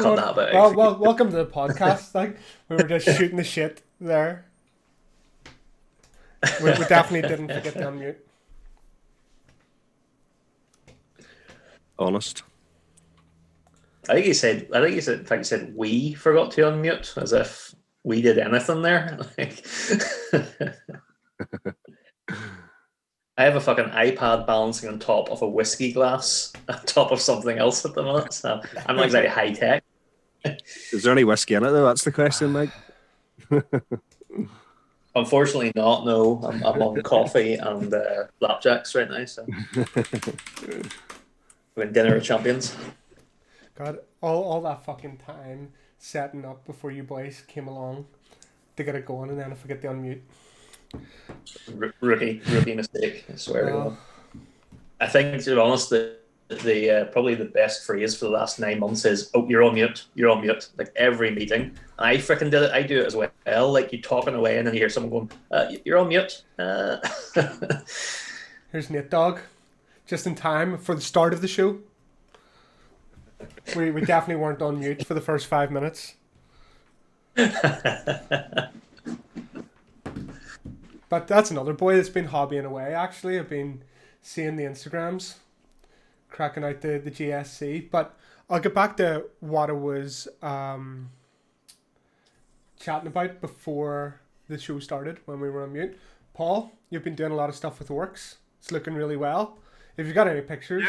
cut everyone. that bit Well, out. well, welcome to the podcast. Like we were just shooting the shit there. We definitely didn't forget to unmute. Honest. I think he said. In fact, he said we forgot to unmute, as if we did anything there. Like, I have a fucking iPad balancing on top of a whiskey glass, on top of something else at the minute. So I'm not exactly high tech. Is there any whiskey in it though? That's the question, Mike. Unfortunately, not. No, I'm on coffee and flapjacks right now. So we're in dinner of champions. God, all that fucking time setting up before you boys came along to get it going, and then I forget to unmute. Rookie mistake. I swear to Well, God. I think, to be honest, the probably the best phrase for the last 9 months is, "Oh, you're on mute. You're on mute." Like every meeting, I freaking did it. I do it as well. Like you talking away, and then you hear someone going, "You're on mute." here's Nate Dog, just in time for the start of the show. We definitely weren't on mute for the first 5 minutes. But that's another boy that's been hobbying away. Actually, I've been seeing the Instagrams, cracking out the GSC. But I'll get back to what I was chatting about before the show started when we were on mute. Paul, you've been doing a lot of stuff with Works. It's looking really well. If you've got any pictures,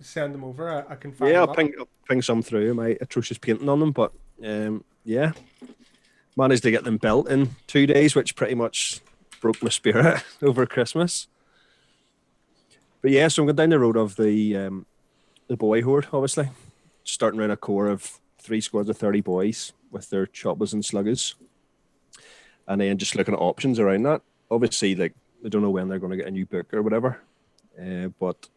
send them over. I can find Yeah, them I'll ping some through my atrocious painting on them, but yeah, managed to get them built in 2 days, which pretty much broke my spirit over Christmas. But yeah, so I'm going down the road of the boy horde, obviously, starting around a core of 3 squads of 30 boys with their choppers and sluggers, and then just looking at options around that. Obviously, like I don't know when they're going to get a new book or whatever, but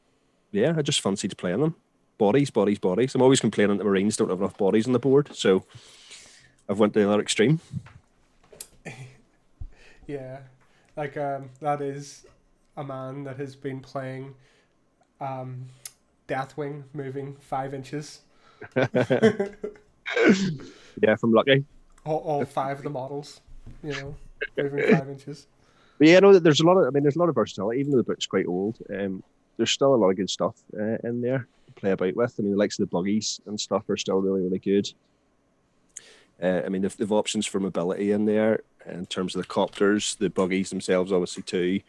yeah, I just fancied playing them. Bodies. I'm always complaining that Marines don't have enough bodies on the board, so I've went to the other extreme. Yeah, like that is a man that has been playing Deathwing moving 5 inches. Yeah, if I'm lucky. All 5 of the models, moving 5 inches. But yeah, no, there's a lot of versatility. Even though the book's quite old, there's still a lot of good stuff in there to play about with. I mean, the likes of the buggies and stuff are still really, really good. I mean, they've options for mobility in there in terms of the copters, the buggies themselves, obviously, too.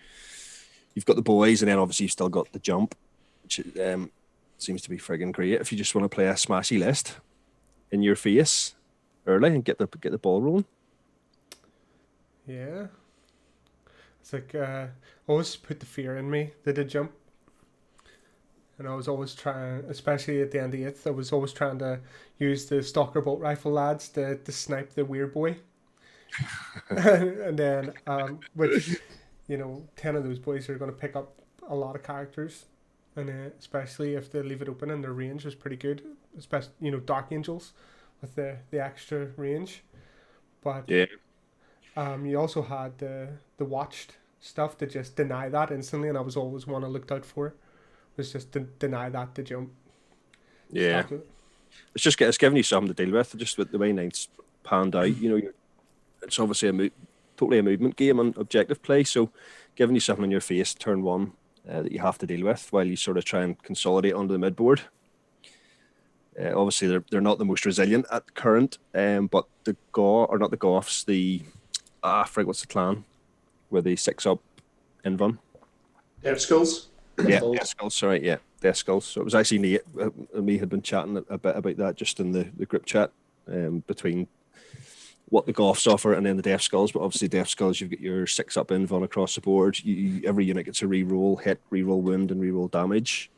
You've got the boys, and then obviously you've still got the jump, which seems to be friggin' great if you just want to play a smashy list in your face early and get the ball rolling. Yeah. It's like, always put the fear in me that did jump. And I was always trying, especially at the end of 8th, I was always trying to use the Stalker bolt rifle lads to snipe the weird boy. And then, which, 10 of those boys are going to pick up a lot of characters. And especially if they leave it open and their range is pretty good. Especially, Dark Angels with the extra range. But yeah. You also had the watched stuff to just deny that instantly, and I was always one I looked out for. Was just to deny that to jump. Yeah. It's giving you something to deal with, just with the way Ninth's panned out. It's obviously totally a movement game and objective play, so giving you something in your face turn 1 that you have to deal with while you sort of try and consolidate onto the midboard. Obviously, they're not the most resilient at current, but the Goths, what's the clan? Where they 6-up Invon. Death Skulls? Death Skulls, sorry, yeah. Death Skulls. So it was actually Nate and me had been chatting a bit about that just in the group chat between what the Goths offer and then the Death Skulls. But obviously, Death Skulls, you've got your 6-up Invon across the board. Every unit gets a reroll hit, reroll wound, and reroll damage,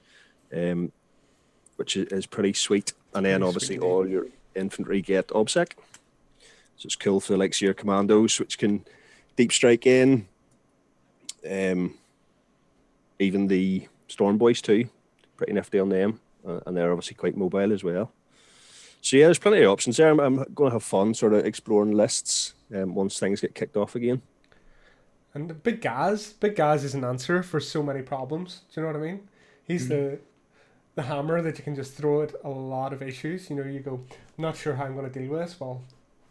which is pretty sweet. And then obviously all your infantry get OBSEC. So it's cool for the likes of your commandos, which can deep strike in. Even the Storm Boys too, pretty nifty on them, and they're obviously quite mobile as well. So yeah, there's plenty of options there. I'm going to have fun sort of exploring lists once things get kicked off again. And Big Gaz is an answer for so many problems. Do you know what I mean? He's the the hammer that you can just throw at a lot of issues. You know, you go, I'm not sure how I'm going to deal with this. Well,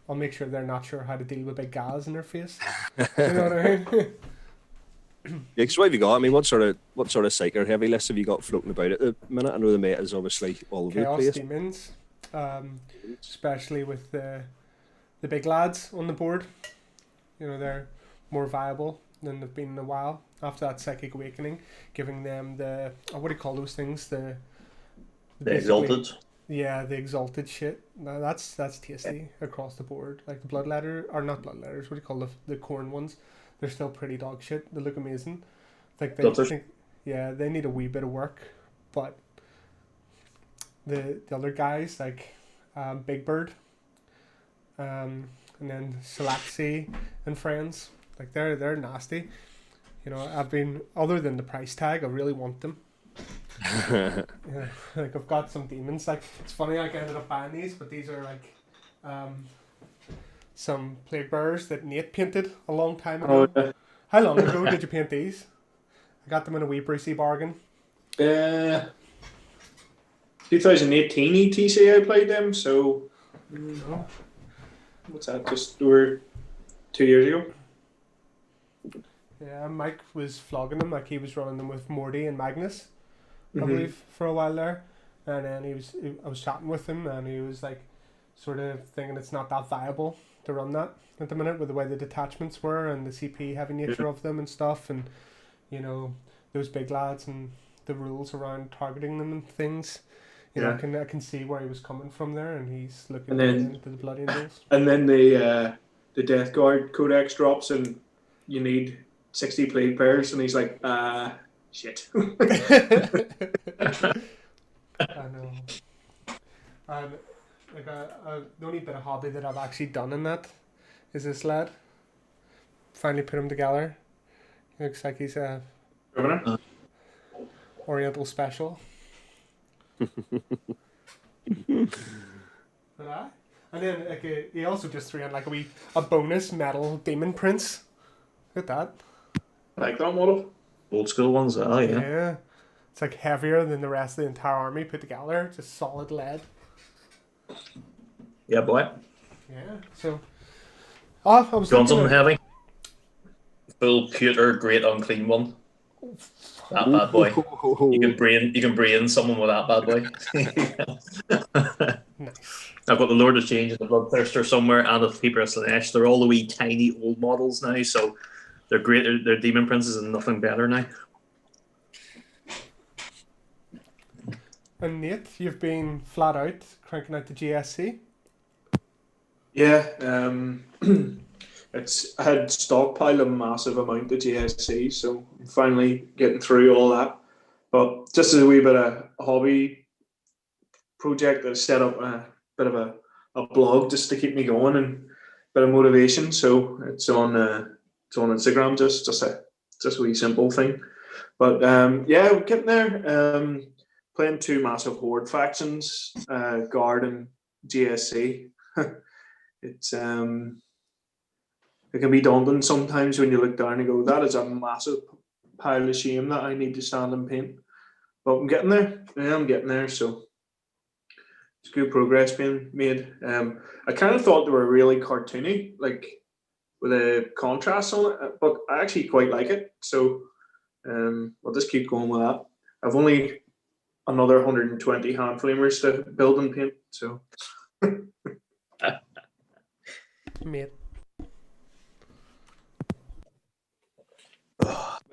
I'll make sure they're not sure how to deal with big gas in their face. Do you know what I mean? Yeah, so what have you got? I mean, what sort of psyker heavy lists have you got floating about at the minute? I know the meta is obviously all over the Chaos place. Demons, especially with the big lads on the board. You know, they're more viable than they've been in a while after that Psychic Awakening, giving them the what do you call those things? The Exalted. Yeah, the exalted shit. Now that's tasty across the board. Like the blood letter, or not blood letters. What do you call the corn ones? They're still pretty dog shit. They look amazing. Like they think, yeah, they need a wee bit of work, but the other guys like Big Bird, and then Salaxi and friends, like they're nasty. You know, I've been, other than the price tag, I really want them. Yeah, like I've got some demons. Like it's funny, like I ended up buying these, but these are like some plague bearers that Nate painted a long time ago. Oh, yeah. How long ago did you paint these? I got them in a wee Brucey bargain. 2018 ETC I played them, so what's that? Just over 2 years ago. Yeah, Mike was flogging them, like he was running them with Morty and Magnus, I believe, for a while there. And then I was chatting with him, and he was like, sort of thinking it's not that viable to run that at the minute with the way the detachments were and the CP heavy nature of them and stuff, and you know those big lads and the rules around targeting them and things. You know, I can see where he was coming from there, and he's looking into the Blood Angels. And then the Death Guard Codex drops, and you need 60 plague pairs, and he's like, shit. I know. And like the only bit of hobby that I've actually done in that is this lad. Finally put him together. He looks like he's a Oriental special. And then like he also just threw in like a bonus metal demon prince. Look at that. I like that model. Old school ones, yeah. Yeah. It's like heavier than the rest of the entire army put together. Just solid lead. Yeah, boy. Yeah. So I was Do you want something heavy? Full pewter, great unclean one. That bad boy. You can brain someone with that bad boy. Nice. I've got the Lord of Change and the Bloodthirster somewhere, and the Keeper of Slanesh. They're all the wee tiny old models now, so they're great. They're demon princes and nothing better now. And Nate, you've been flat out cranking out the GSC. Yeah, I had stockpiled a massive amount of GSC, so I'm finally getting through all that. But just as a wee bit of a hobby project, I set up a bit of a blog just to keep me going and a bit of motivation. So it's on Instagram, just a wee simple thing. But yeah, we're getting there. Playing two massive horde factions, Guard and GSC. It's it can be daunting sometimes when you look down and go, that is a massive pile of shame that I need to stand and paint. But I'm getting there. Yeah, I'm getting there. So it's good progress being made. I kind of thought they were really cartoony, like with a contrast on it, but I actually quite like it. So I'll just keep going with that. I've only another 120 hand flamers to build and paint. So Mate.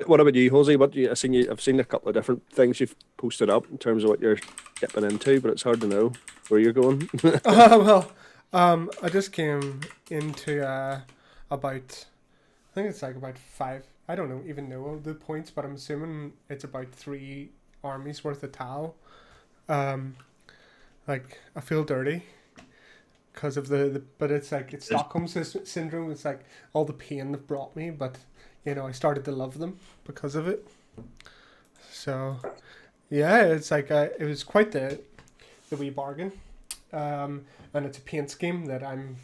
What about you, Jose? I've seen a couple of different things you've posted up in terms of what you're dipping into, but it's hard to know where you're going. I just came into about, I think it's like about 5. I don't even know the points, but I'm assuming it's about 3 armies worth of Tau. Like I feel dirty because of but it's like it's Stockholm syndrome. It's like all the pain they've brought me, but you know I started to love them because of it. So yeah, it's like it was quite the wee bargain, and it's a paint scheme that I'm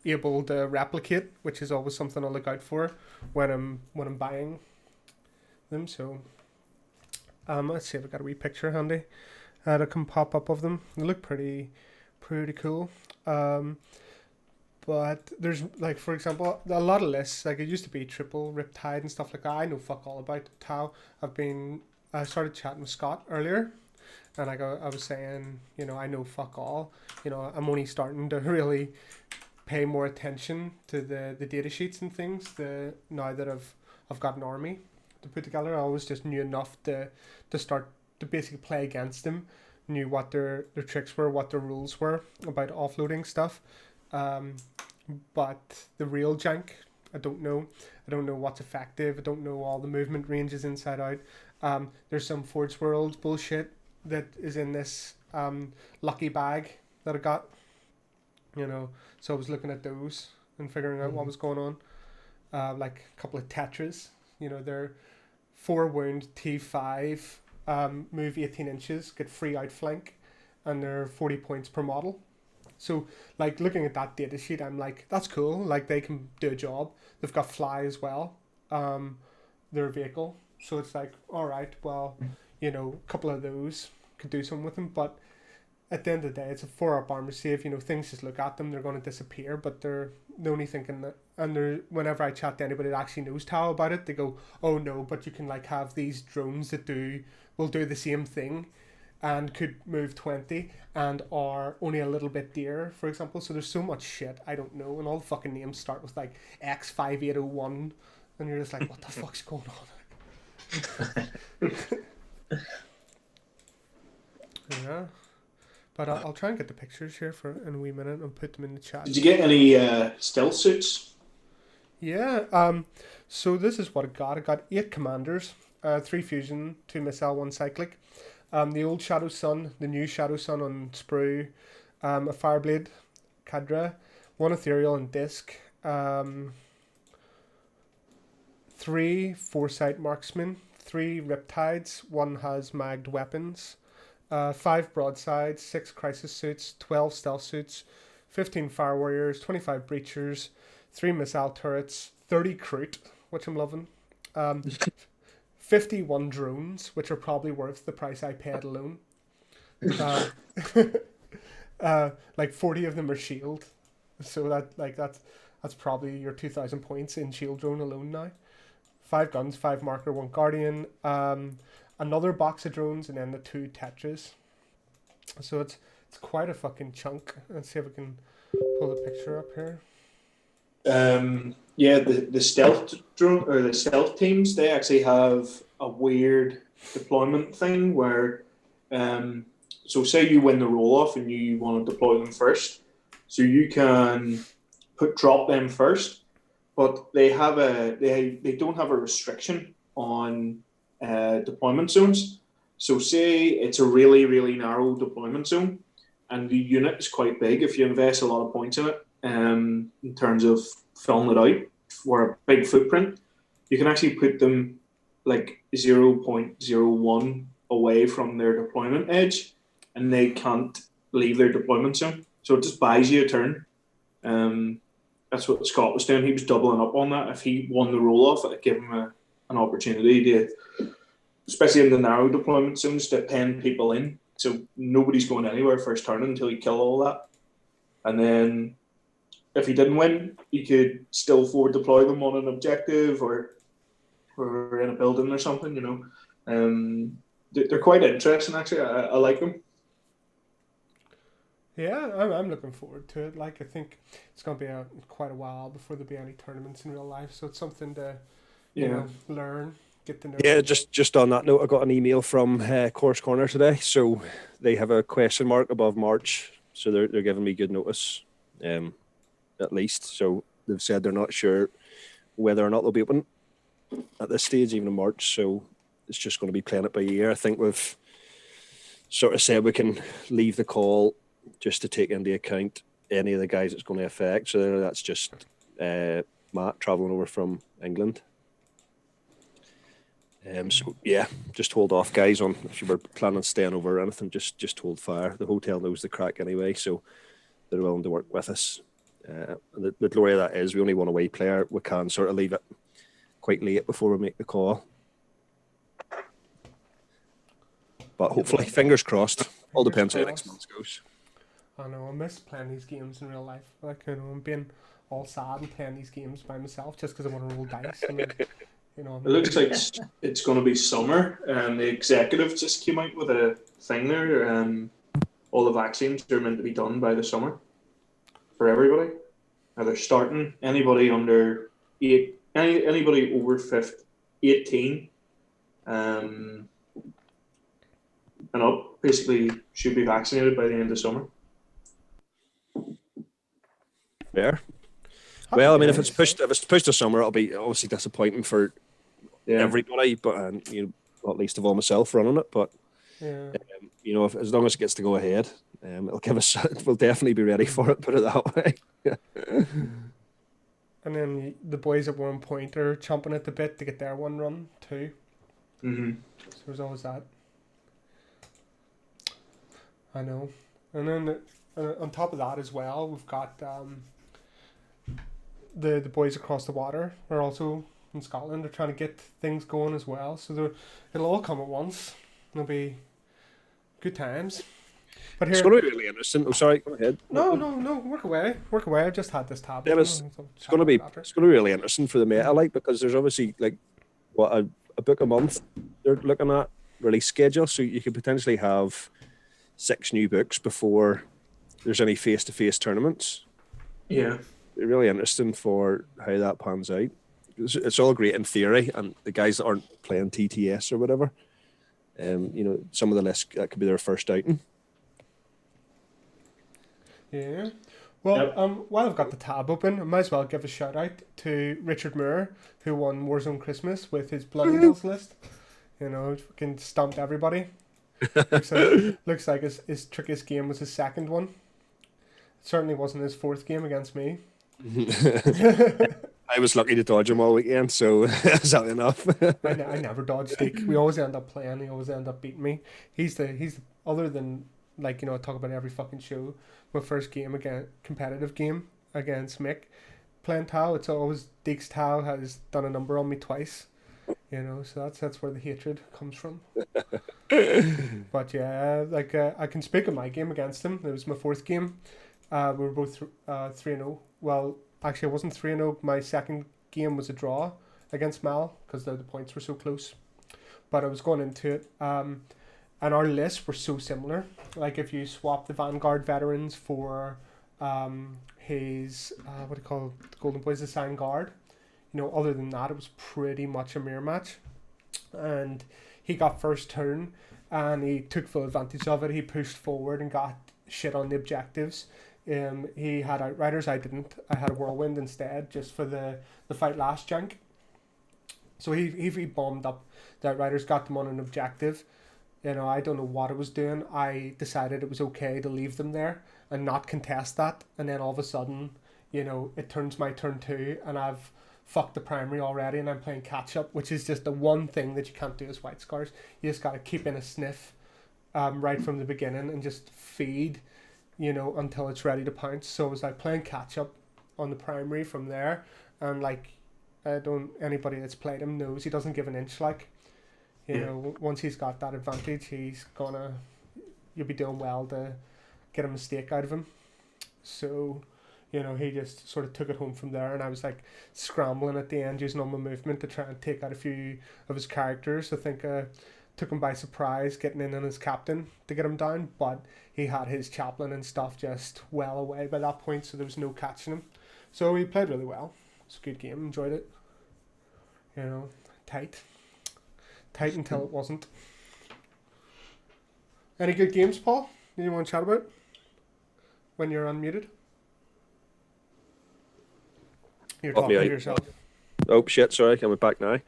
able to replicate, which is always something I look out for when I'm buying them. So let's see if I got a wee picture handy. that can pop up of them. They look pretty cool. But there's, like, for example, a lot of lists. Like, it used to be triple Riptide and stuff like that. I know fuck all about Tau. I started chatting with Scott earlier, and like I was saying, you know, I know fuck all. You know, I'm only starting to really pay more attention to the data sheets and things now that I've got an army to put together. I always just knew enough to start to basically play against them, knew what their tricks were, what their rules were about offloading stuff. But the real jank, I don't know. I don't know what's effective. I don't know all the movement ranges inside out. There's some Forge World bullshit that is in this lucky bag that I got. You know, so I was looking at those and figuring out what was going on. Like a couple of Tetras. You know, they're 4 wound T5, move 18 inches, get free outflank, and they're 40 points per model. So, like, looking at that data sheet, I'm like, that's cool. Like, they can do a job. They've got fly as well. They're a vehicle. So it's like, all right, well, you know, a couple of those could do something with them. But at the end of the day, it's a 4-up armor save. You know, things just look at them, they're going to disappear. But they're only thinking that, and whenever I chat to anybody that actually knows Tau about it, they go, oh no, but you can, like, have these drones that will do the same thing and could move 20 and are only a little bit dearer, for example. So there's so much shit I don't know, and all the fucking names start with like X5801, and you're just like, what the fuck's going on? Yeah, but I'll try and get the pictures here in a wee minute and put them in the chat. Did you get any stealth suits? Yeah, so this is what I got. I got 8 commanders, 3 fusion, 2 missile, 1 cyclic. The old Shadow Sun, the new Shadow Sun on sprue, a Fireblade Cadra, 1 ethereal and disc, 3 Foresight Marksmen, 3 Riptides, 1 has magged weapons, 5 broadsides, 6 crisis suits, 12 stealth suits, 15 fire warriors, 25 breachers, 3 missile turrets, 30 Kroot, which I'm loving, 51 drones, which are probably worth the price I paid alone. Like 40 of them are shield, so that's probably your 2,000 points in shield drone alone now. 5 guns, 5 marker, 1 guardian, another box of drones, and then the 2 Tetras. So it's quite a fucking chunk. Let's see if I can pull the picture up here. Yeah, the stealth drone or the stealth teams, they actually have a weird deployment thing where, so say you win the roll off and you want to deploy them first, so you can drop them first, but they don't have a restriction on deployment zones. So say it's a really, really narrow deployment zone, and the unit is quite big. If you invest a lot of points in it, in terms of filling it out for a big footprint, you can actually put them like 0.01 away from their deployment edge, and they can't leave their deployment zone. So it just buys you a turn. That's what Scott was doing. He was doubling up on that. If he won the roll off, it'd give him an opportunity to, especially in the narrow deployment zones, to pen people in. So nobody's going anywhere first turn until you kill all that. And then if he didn't win, you could still forward deploy them on an objective or in a building or something, you know. They're quite interesting, actually. I like them. Yeah, I'm looking forward to it. Like, I think it's going to be quite a while before there'll be any tournaments in real life, so it's something to you know, learn, get to know. Yeah, just on that note, I got an email from Course Corner today, so they have a question mark above March, so they're giving me good notice, at least. So they've said they're not sure whether or not they'll be open at this stage, even in March. So it's just going to be playing it by ear. I think we've sort of said we can leave the call just to take into account any of the guys it's going to affect. So that's just Matt travelling over from England. So yeah, just hold off, guys. On if you were planning on staying over or anything, just hold fire. The hotel knows the crack anyway, so they're willing to work with us. And the glory of that is we only want a away player. We can sort of leave it quite late before we make the call. But hopefully, fingers crossed. All Fingers depends how crossed. next month goes. I know, I miss playing these games in real life. Like, you know, I'm being all sad and playing these games by myself just because I want to roll dice. And then, you know, It looks like it's going to be summer, and the executive just came out with a thing there. All the vaccines are meant to be done by the summer for everybody. Now they're starting anybody under anybody over 18, and up basically should be vaccinated by the end of summer. Fair. Happy Well, I mean, if days. it's pushed to summer, it'll be obviously disappointing for everybody, but you know, not least of all myself running it. But Yeah. you know, as long as it gets to go ahead, it'll give us. We'll definitely be ready for it. Put it that way. And then the boys at one point are chomping at the bit to get their one run too. Mm-hmm. So there's always that. I know. And then on top of that as well, we've got the boys across the water are also in Scotland. They're trying to get things going as well. So it'll all come at once. It'll be good times. But here, It's going to be really interesting. Oh, sorry, go ahead. no, work away. I've just had this tab. Yeah, it's going to be really interesting for the meta, like, because there's obviously like a book a month they're looking at release schedule, so you could potentially have 6 new books before there's any face-to-face tournaments. Yeah. Really interesting for how that pans out. It's all great in theory, and the guys that aren't playing TTS or whatever, you know, some of the lists that could be their first outing. Yeah. Well, Yep. while I've got the tab open, I might as well give a shout out to Richard Moore, who won Warzone Christmas with his Blood Eagles list. You know, fucking stumped everybody. Looks like his trickiest game was his second one. It certainly wasn't his fourth game against me. I was lucky to dodge him all weekend, so is that enough? I never dodged Deke. We always end up playing. He always end up beating me. He's other than, like, you know, I talk about every fucking show. My first game competitive game against Mick playing Tau. It's always Deke's Tau has done a number on me twice. You know, so that's where the hatred comes from. But yeah, like I can speak of my game against him. It was my fourth game. We were both 3-0. Well, actually, I wasn't 3-0. My second game was a draw against Mal because the points were so close. But I was going into it, and our lists were so similar. Like, if you swap the Vanguard veterans for his what do you call it? The Golden Boys assigned guard, you know, other than that, it was pretty much a mirror match. And he got first turn, and he took full advantage of it. He pushed forward and got shit on the objectives. He had Outriders, I didn't. I had a Whirlwind instead, just for the fight last jank. So he bombed up the Outriders, got them on an objective. You know, I don't know what I was doing. I decided it was okay to leave them there and not contest that. And then all of a sudden, you know, it turns my turn 2, and I've fucked the primary already, and I'm playing catch up, which is just the one thing that you can't do as White Scars. You just got to keep in a sniff right from the beginning and just feed, you know, until it's ready to pounce. So it was like playing catch up on the primary from there, and like, anybody that's played him knows he doesn't give an inch. Like, you know, once he's got that advantage, you'll be doing well to get a mistake out of him. So, you know, he just sort of took it home from there, and I was like scrambling at the end, using all my movement to try and take out a few of his characters. I think took him by surprise, getting in on his captain to get him down, but he had his chaplain and stuff just well away by that point, so there was no catching him. So he played really well. It's a good game, enjoyed it. You know, tight until it wasn't. Any good games, Paul, you want to chat about when you're unmuted? You're talking to yourself. Oh shit, sorry, coming back now.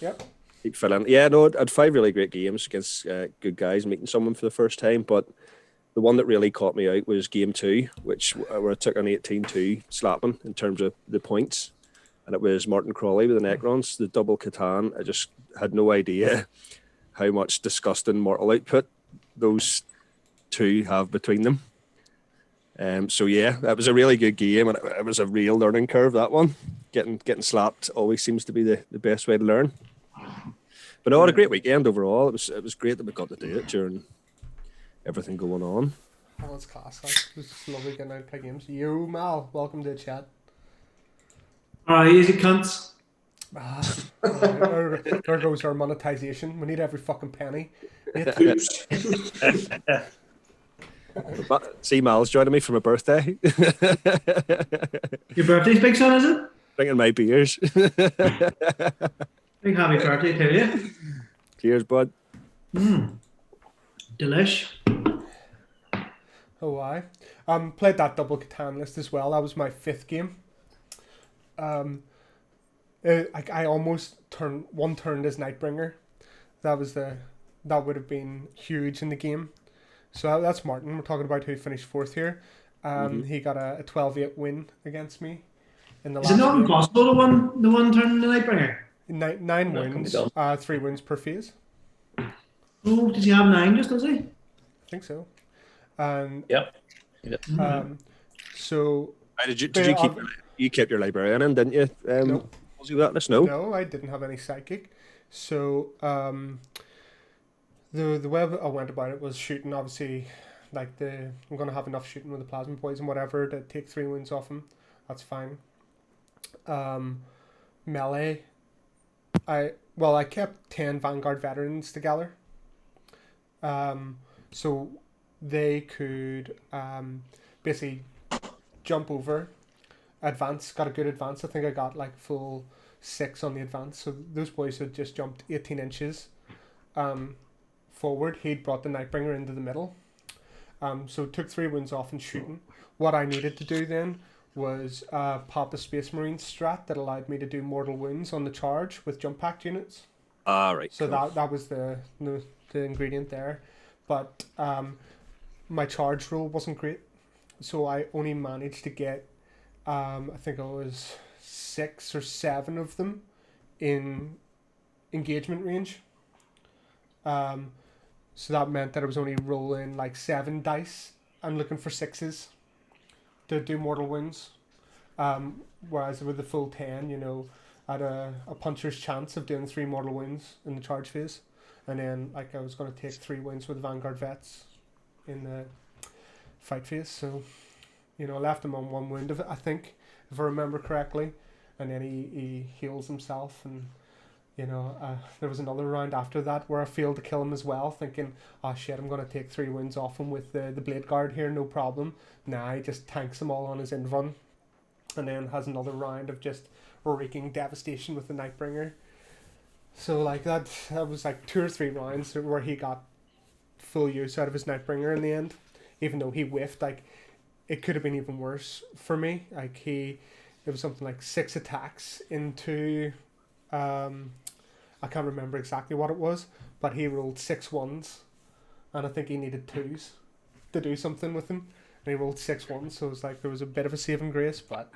Yep. Keep filling. Yeah, no, I had 5 really great games against good guys, meeting someone for the first time, but the one that really caught me out was game 2, where I took an 18-2 slapping in terms of the points, and it was Martin Crawley with the Necrons, the double Catan. I just had no idea how much disgusting mortal output those two have between them. So yeah, that was a really good game, and it was a real learning curve, that one. Getting slapped always seems to be the best way to learn. But no, had a great weekend overall. It was great that we got to do it during everything going on. Oh, it's class. Like, it was just lovely getting out and play games. Yo, Mal, welcome to the chat. Alright, easy cunts. There goes our monetization. We need every fucking penny. Oops. See, Mal's joining me for my birthday. Your birthday's big son, is it? Drinking my beers. Big happy birthday to you. Cheers, bud. Delish. Oh, I played that double Catan list as well. That was my 5th game. I almost turned as Nightbringer. That would have been huge in the game. So that's Martin. We're talking about who finished 4th here. He got a 12-8 win against me in the last Is it not game. impossible to one turn the Nightbringer? 9 wins, 3 wins per phase. Oh, did he have 9 just, does he? I think so. And Yep. so Did you keep your librarian in, didn't you? No. Was you that list? No. No, I didn't have any psychic. So the way I went about it was shooting. Obviously, like I'm gonna have enough shooting with the plasma poison, whatever, to take 3 wins off him. That's fine. Melee. I kept 10 Vanguard veterans together. So they could basically jump over, advance, got a good advance. I think I got like full 6 on the advance. So those boys had just jumped 18 inches forward. He'd brought the Nightbringer into the middle. So took 3 wins off and shooting. What I needed to do then was pop a Space Marine strat that allowed me to do mortal wounds on the charge with jump packed units. Right. So cool. that was the ingredient there. But my charge roll wasn't great. So I only managed to get, I think it was 6 or 7 of them in engagement range. So that meant that I was only rolling like 7 dice and looking for 6s to do mortal wounds. Whereas with the full 10, I had a puncher's chance of doing 3 mortal wounds in the charge phase. And then like I was going to take 3 wins with Vanguard vets in the fight phase. So, I left him on 1 wound of it, I think, if I remember correctly. And then he heals himself. And, there was another round after that where I failed to kill him as well, thinking, oh shit, I'm going to take 3 wins off him with the Blade Guard here, no problem. Nah, he just tanks them all on his end run. And then has another round of just wreaking devastation with the Nightbringer. So like that was like 2 or 3 rounds where he got full use out of his Nightbringer in the end. Even though he whiffed, like it could have been even worse for me. Like it was something like 6 attacks into I can't remember exactly what it was, but he rolled 6 ones, and I think he needed 2s to do something with him, and he rolled 6 ones, so it was like there was a bit of a saving grace. But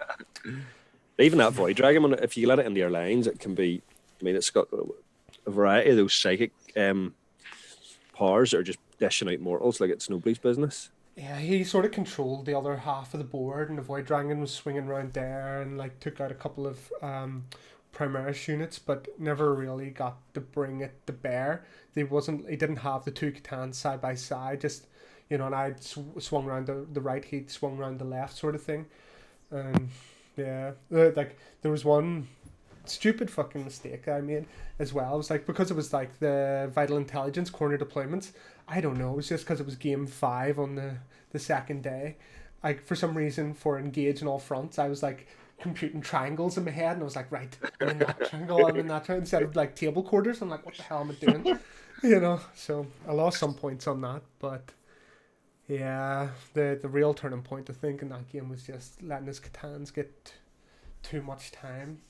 even that Void Dragon, if you let it into your lines, it can be. I mean, it's got a variety of those psychic powers that are just dishing out mortals like it's nobody's business. Yeah, he sort of controlled the other half of the board, and the Void Dragon was swinging around there and like took out a couple of Primaris units, but never really got to bring it to bear. He didn't have the 2 Catans side by side, just and I'd swung around the right, he'd swung around the left, sort of thing. And yeah, like there was one stupid fucking mistake I made as well. It was like, because it was like the Vital Intelligence corner deployments, I don't know, it was just because it was game 5 on the second day. Like for some reason, for engage in all fronts, I was like computing triangles in my head, and I was like, right, I'm in that triangle, I'm in that triangle, instead of like table quarters. I'm like, what the hell am I doing? So I lost some points on that. But yeah, the real turning point, I think, in that game was just letting his Catans get too much time.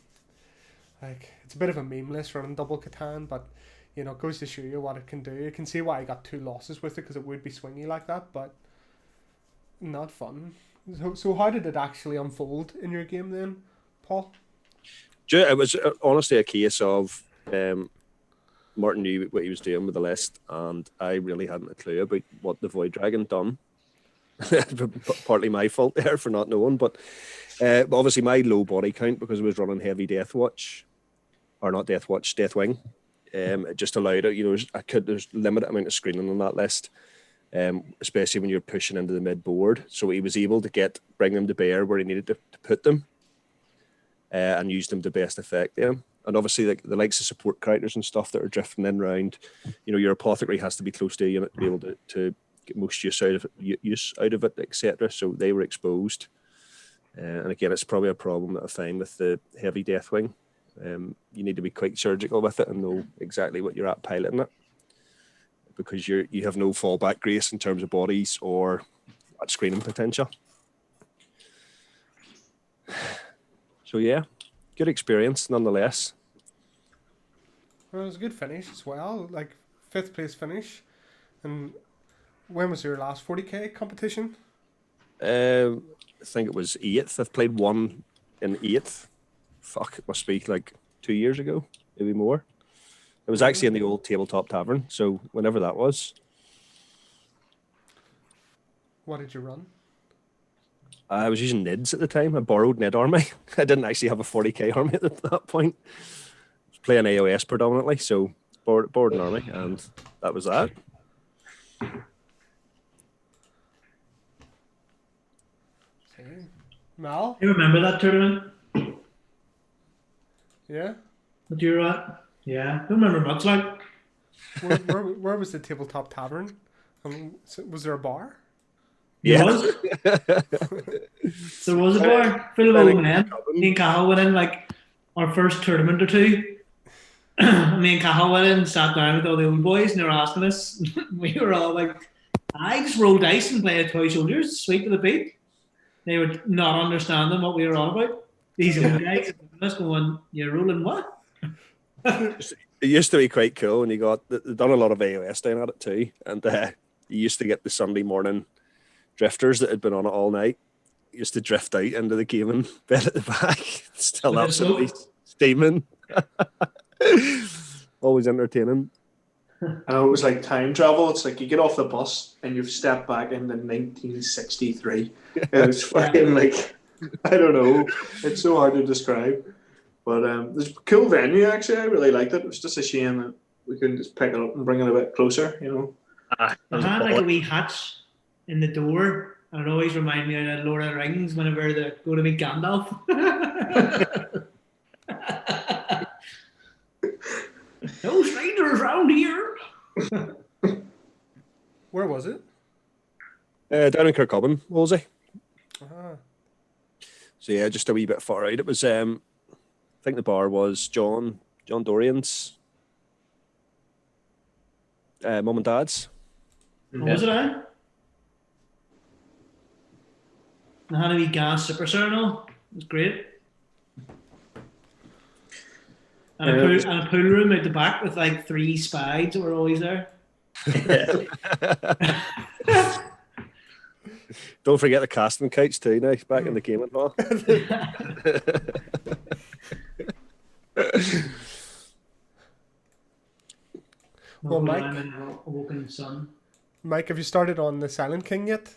Like, it's a bit of a meme list running double Catan, but it goes to show you what it can do. You can see why I got 2 losses with it, because it would be swingy like that, but not fun. So how did it actually unfold in your game then, Paul? It was honestly a case of Martin knew what he was doing with the list, and I really hadn't a clue about what the Void Dragon done. Partly my fault there for not knowing, but obviously my low body count, because I was running heavy Deathwatch, or not Deathwatch, Deathwing, It just allowed it. There's limited amount of screening on that list, especially when you're pushing into the mid board. So he was able to bring them to bear where he needed to put them, and use them to best effect them. And obviously, like the likes of support characters and stuff that are drifting in round, your apothecary has to be close to a unit to be able to get most use out of it, etc. So they were exposed. And again, it's probably a problem that I find with the heavy Deathwing. You need to be quite surgical with it and know exactly what you're at piloting it, because you have no fallback grace in terms of bodies or screening potential. So yeah, good experience nonetheless. Well, it was a good finish as well, like 5th place finish. And when was your last 40k competition? I think it was 8th. I've played one in 8th. Fuck, it must be like 2 years ago, maybe more. It was actually in the old Tabletop Tavern, so whenever that was. What did you run? I was using NIDs at the time. I borrowed NID army. I didn't actually have a 40k army at that point. I was playing AOS predominantly, so borrowed an army, and that was that. Okay. Mal? You remember that tournament Yeah? that you were at? Yeah, don't remember much. Like, Where was the Tabletop Tavern? Was there a bar? there was. There was a bar full of old men. Me and Cahill went in like our first tournament or two. Me and Cahill went in and sat down with all the old boys, and they were asking us. We were all like, "I just roll dice and play toy soldiers, sweep to the beat." They were not understanding what we were on about. These old guys, just going, "You're rolling what?" It used to be quite cool, and they'd done a lot of AOS down at it too, and you used to get the Sunday morning drifters that had been on it all night. You used to drift out into the game and bed at the back, still With absolutely steaming. Always entertaining. And it was like time travel. It's like you get off the bus and you've stepped back into 1963. It was fucking like, I don't know. It's so hard to describe. But it's a cool venue, actually. I really liked it. It was just a shame that we couldn't just pick it up and bring it a bit closer, I had like a wee hatch in the door, and it always reminded me of Lord of the Rings whenever they go to meet Gandalf. No strangers around here. Where was it? Down in Kirkcalban, Wolsey. Uh-huh. So yeah, just a wee bit far out. It was, I think the bar was John Dorian's mum and dad's. What was it, eh? I had a wee gas super urinal. It was great. And a pool room at the back with like 3 spides that were always there. Don't forget the casting couch too now, back in the gaming hall. Well, Mike, I'm in Awoken Sun. Mike, have you started on the Silent King yet?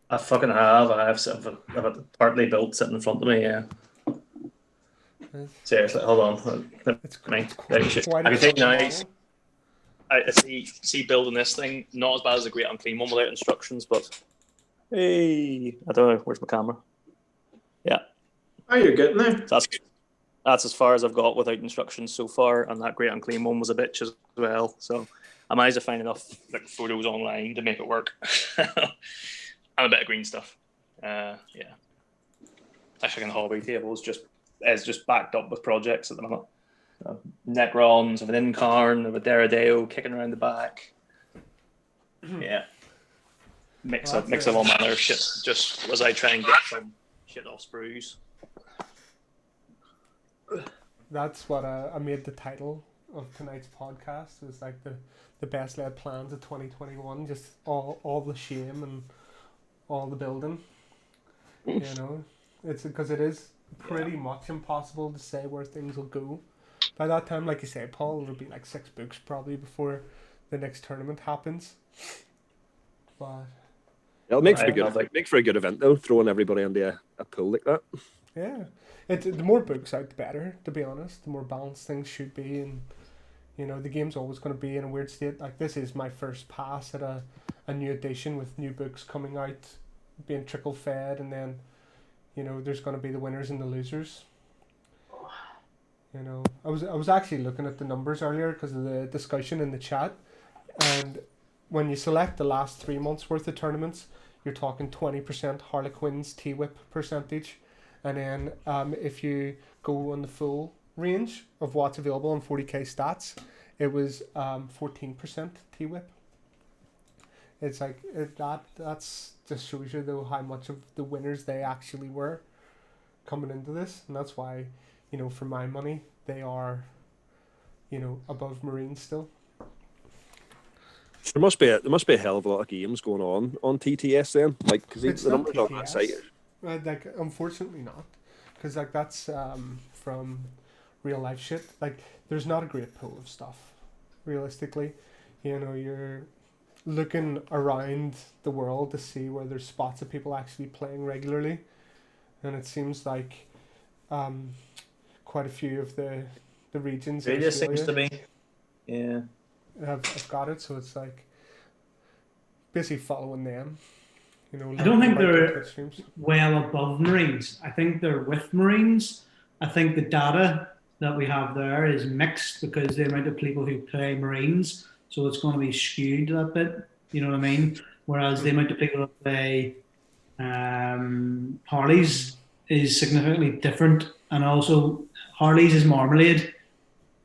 I fucking have. I've it partly built sitting in front of me. Yeah. Seriously, hold on. It's I quite can a take model. nice. I see building this thing not as bad as the Great Unclean one without instructions, but hey, I don't know where's my camera. Yeah, Oh, you're getting there. That's as far as I've got without instructions so far, and that Great Unclean one was a bitch as well. So I managed to find enough photos online to make it work. And a bit of green stuff. Yeah. My fucking hobby table is just backed up with projects at the moment. Necrons of an Incarn, of a Deradeo kicking around the back. Yeah. Mix of all manner of shit, just as I try and get some shit off sprues. That's what I made the title of tonight's podcast. Is like the best laid plans of 2021. Just all the shame and all the building. It's because it is pretty much impossible to say where things will go. By that time, like you say, Paul, it'll be like 6 books probably before the next tournament happens. But It'll make for a good event though, throwing everybody into a pool like that. yeah, the more books out, the better. To be honest, the more balanced things should be, and You know, the game's always going to be in a weird state. Like, this is my first pass at a new edition with new books coming out, being trickle fed, and then, you know, there's going to be the winners and the losers. You know, I was actually looking at the numbers earlier because of the discussion in the chat, and when you select the last 3 months worth of tournaments, you're talking 20% Harlequins T-Whip percentage, and then if you go on the full range of what's available on 40k stats, it was 14% T-Whip. It's like that's just shows you though how much of the winners they actually were coming into this, and that's why, you know, for my money they are, you know, above Marines still. There must be a hell of a lot of games going on TTS then, like because the numbers on that site. Like, unfortunately not, because like that's from real life shit. Like, there's not a great pool of stuff, realistically. You know, you're looking around the world to see where there's spots of people actually playing regularly, and it seems like quite a few of the regions in Australia Australia seems to be, yeah. have got it, so it's like basically following them. You know, I don't think learning about their they're Twitch streams. well above Marines. I think they're with Marines. I think the data that we have there is mixed because the amount of people who play Marines, so it's going to be skewed a bit. You know what I mean? Whereas the amount of people who play Harleys is significantly different, and also Harleys is marmalade.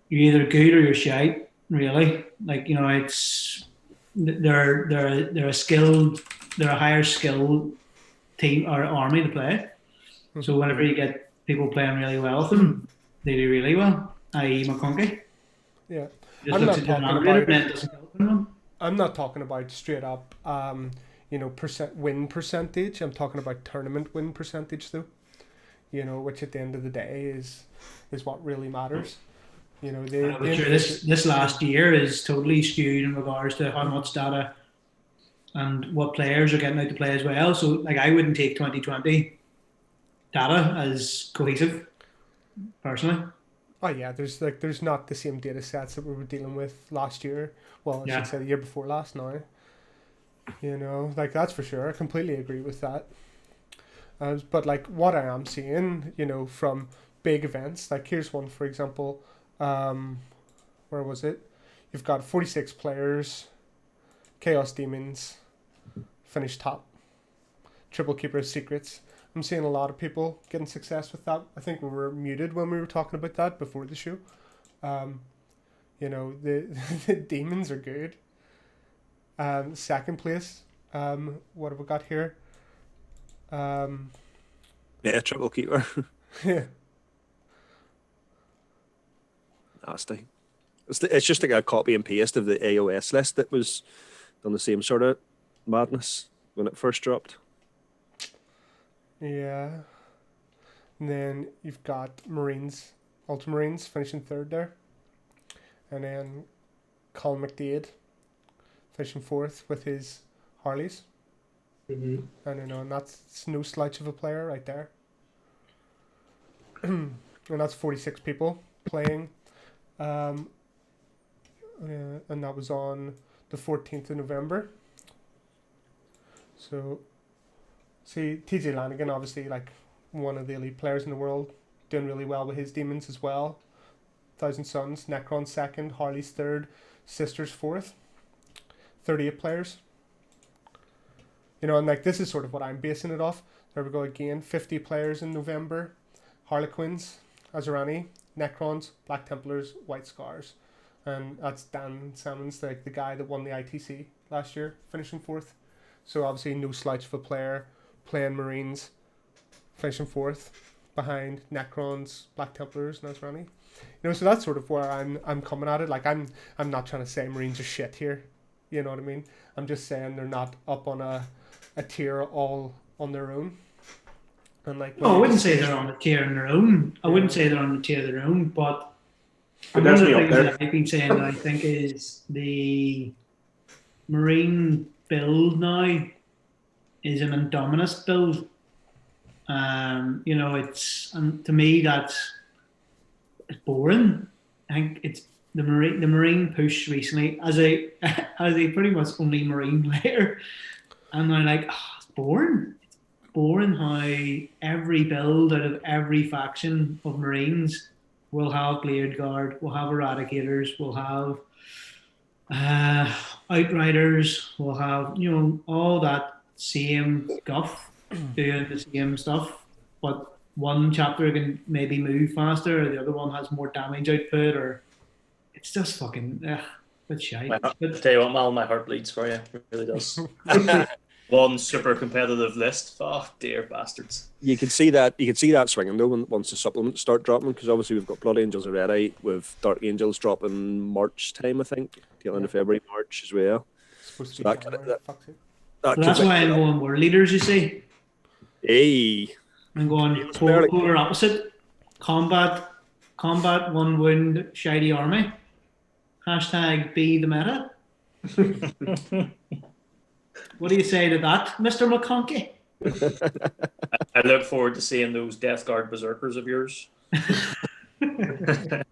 You're either good or you're shite. Really, like, you know, it's they're a higher skilled team or army to play. So whenever you get people playing really well with them, they do really well. I.e. McConkey. Yeah, Just looks at the denominator and it doesn't help anyone. I'm not talking about straight up, you know, win percentage. I'm talking about tournament win percentage, though. You know, which at the end of the day is what really matters. You know, this last year is totally skewed in regards to how much data and what players are getting out to play as well. So, like, I wouldn't take 2020 data as cohesive, personally. Oh yeah, there's not the same data sets that we were dealing with last year. Well, I should say the year before last now. You know, like, that's for sure. I completely agree with that. But like, what I am seeing, you know, from big events, like here's one for example. Where was it? You've got 46 players. Chaos Demons finished top. Triple Keeper Secrets. I'm seeing a lot of people getting success with that. I think we were muted when we were talking about that before the show. You know, the demons are good. Second place. What have we got here? Yeah, Triple Keeper. Yeah. Nasty. It's just like a copy and paste of the AOS list that was on the same sort of madness when it first dropped. Yeah. And then you've got Marines, Ultramarines finishing third there. And then Colin McDade finishing fourth with his Harleys. Mm-hmm. And you know, and that's no slouch of a player right there. And that's 46 people playing. And that was on the 14th of November. So, see, TJ Lanigan, obviously, like, one of the elite players in the world, doing really well with his demons as well. Thousand Suns, Necron second, Harley's third, Sisters fourth. 38 players. You know, and like, this is sort of what I'm basing it off. There we go again. 50 players in November. Harlequins, Azurani, Necrons, Black Templars, White Scars. And that's Dan Salmons, like the guy that won the ITC last year, finishing fourth. So obviously no slouch of a player, playing Marines, finishing fourth, behind Necrons, Black Templars, and Azurani. You know, so that's sort of where I'm coming at it. Like, I'm not trying to say Marines are shit here. You know what I mean? I'm just saying they're not up on a tier all on their own. And like, no, I wouldn't say they're on a tier on their own. I wouldn't say they're on a tier of their own, but one of the things that I've been saying that I think is the Marine build now is an Indominus build. You know, it's, and to me it's boring. I think it's the Marine push recently as a pretty much only Marine player, and I'm like, it's boring. It's boring how every build out of every faction of Marines will have Blade Guard, will have Eradicators, will have Outriders, will have all that same guff doing the same stuff, but one chapter can maybe move faster, or the other one has more damage output, or it's just fucking but shite. I tell you what, Mal, my heart bleeds for you. It really does. One super competitive list. Oh dear bastards. You can see that swinging though once the supplements start dropping, because obviously we've got Blood Angels already, with Dark Angels dropping March time, I think, till end of February, March as well. Supposed to be January, fuck's sake. That's why I'm going World Leaders, you see. Hey. I'm going polar opposite. Combat 1 wound shady army. # be the meta. What do you say to that, Mr. McConkey? I look forward to seeing those Death Guard berserkers of yours. And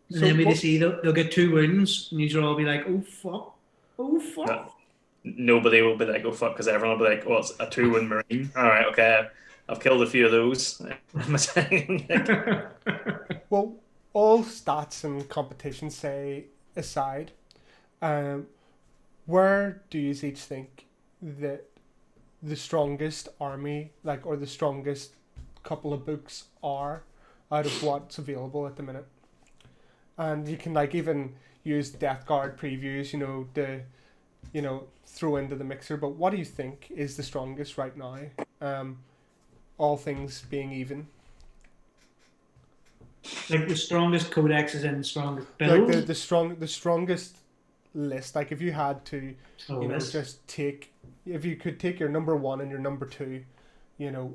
then we see they'll get 2 wounds, and you'll all be like, "Oh fuck, oh fuck." No, nobody will be like, "Oh fuck," because everyone will be like, "Oh, it's a 2-wound Marine." All right, okay, I've killed a few of those. Well, all stats and competitions say aside, where do you each think that the strongest army, or the strongest couple of books are out of what's available at the minute? And you can even use Death Guard previews, throw into the mixer. But what do you think is the strongest right now? All things being even. Like the strongest codex is in the strongest build. Like the strongest list. Like if you had to, just if you could take your number 1 and your number 2,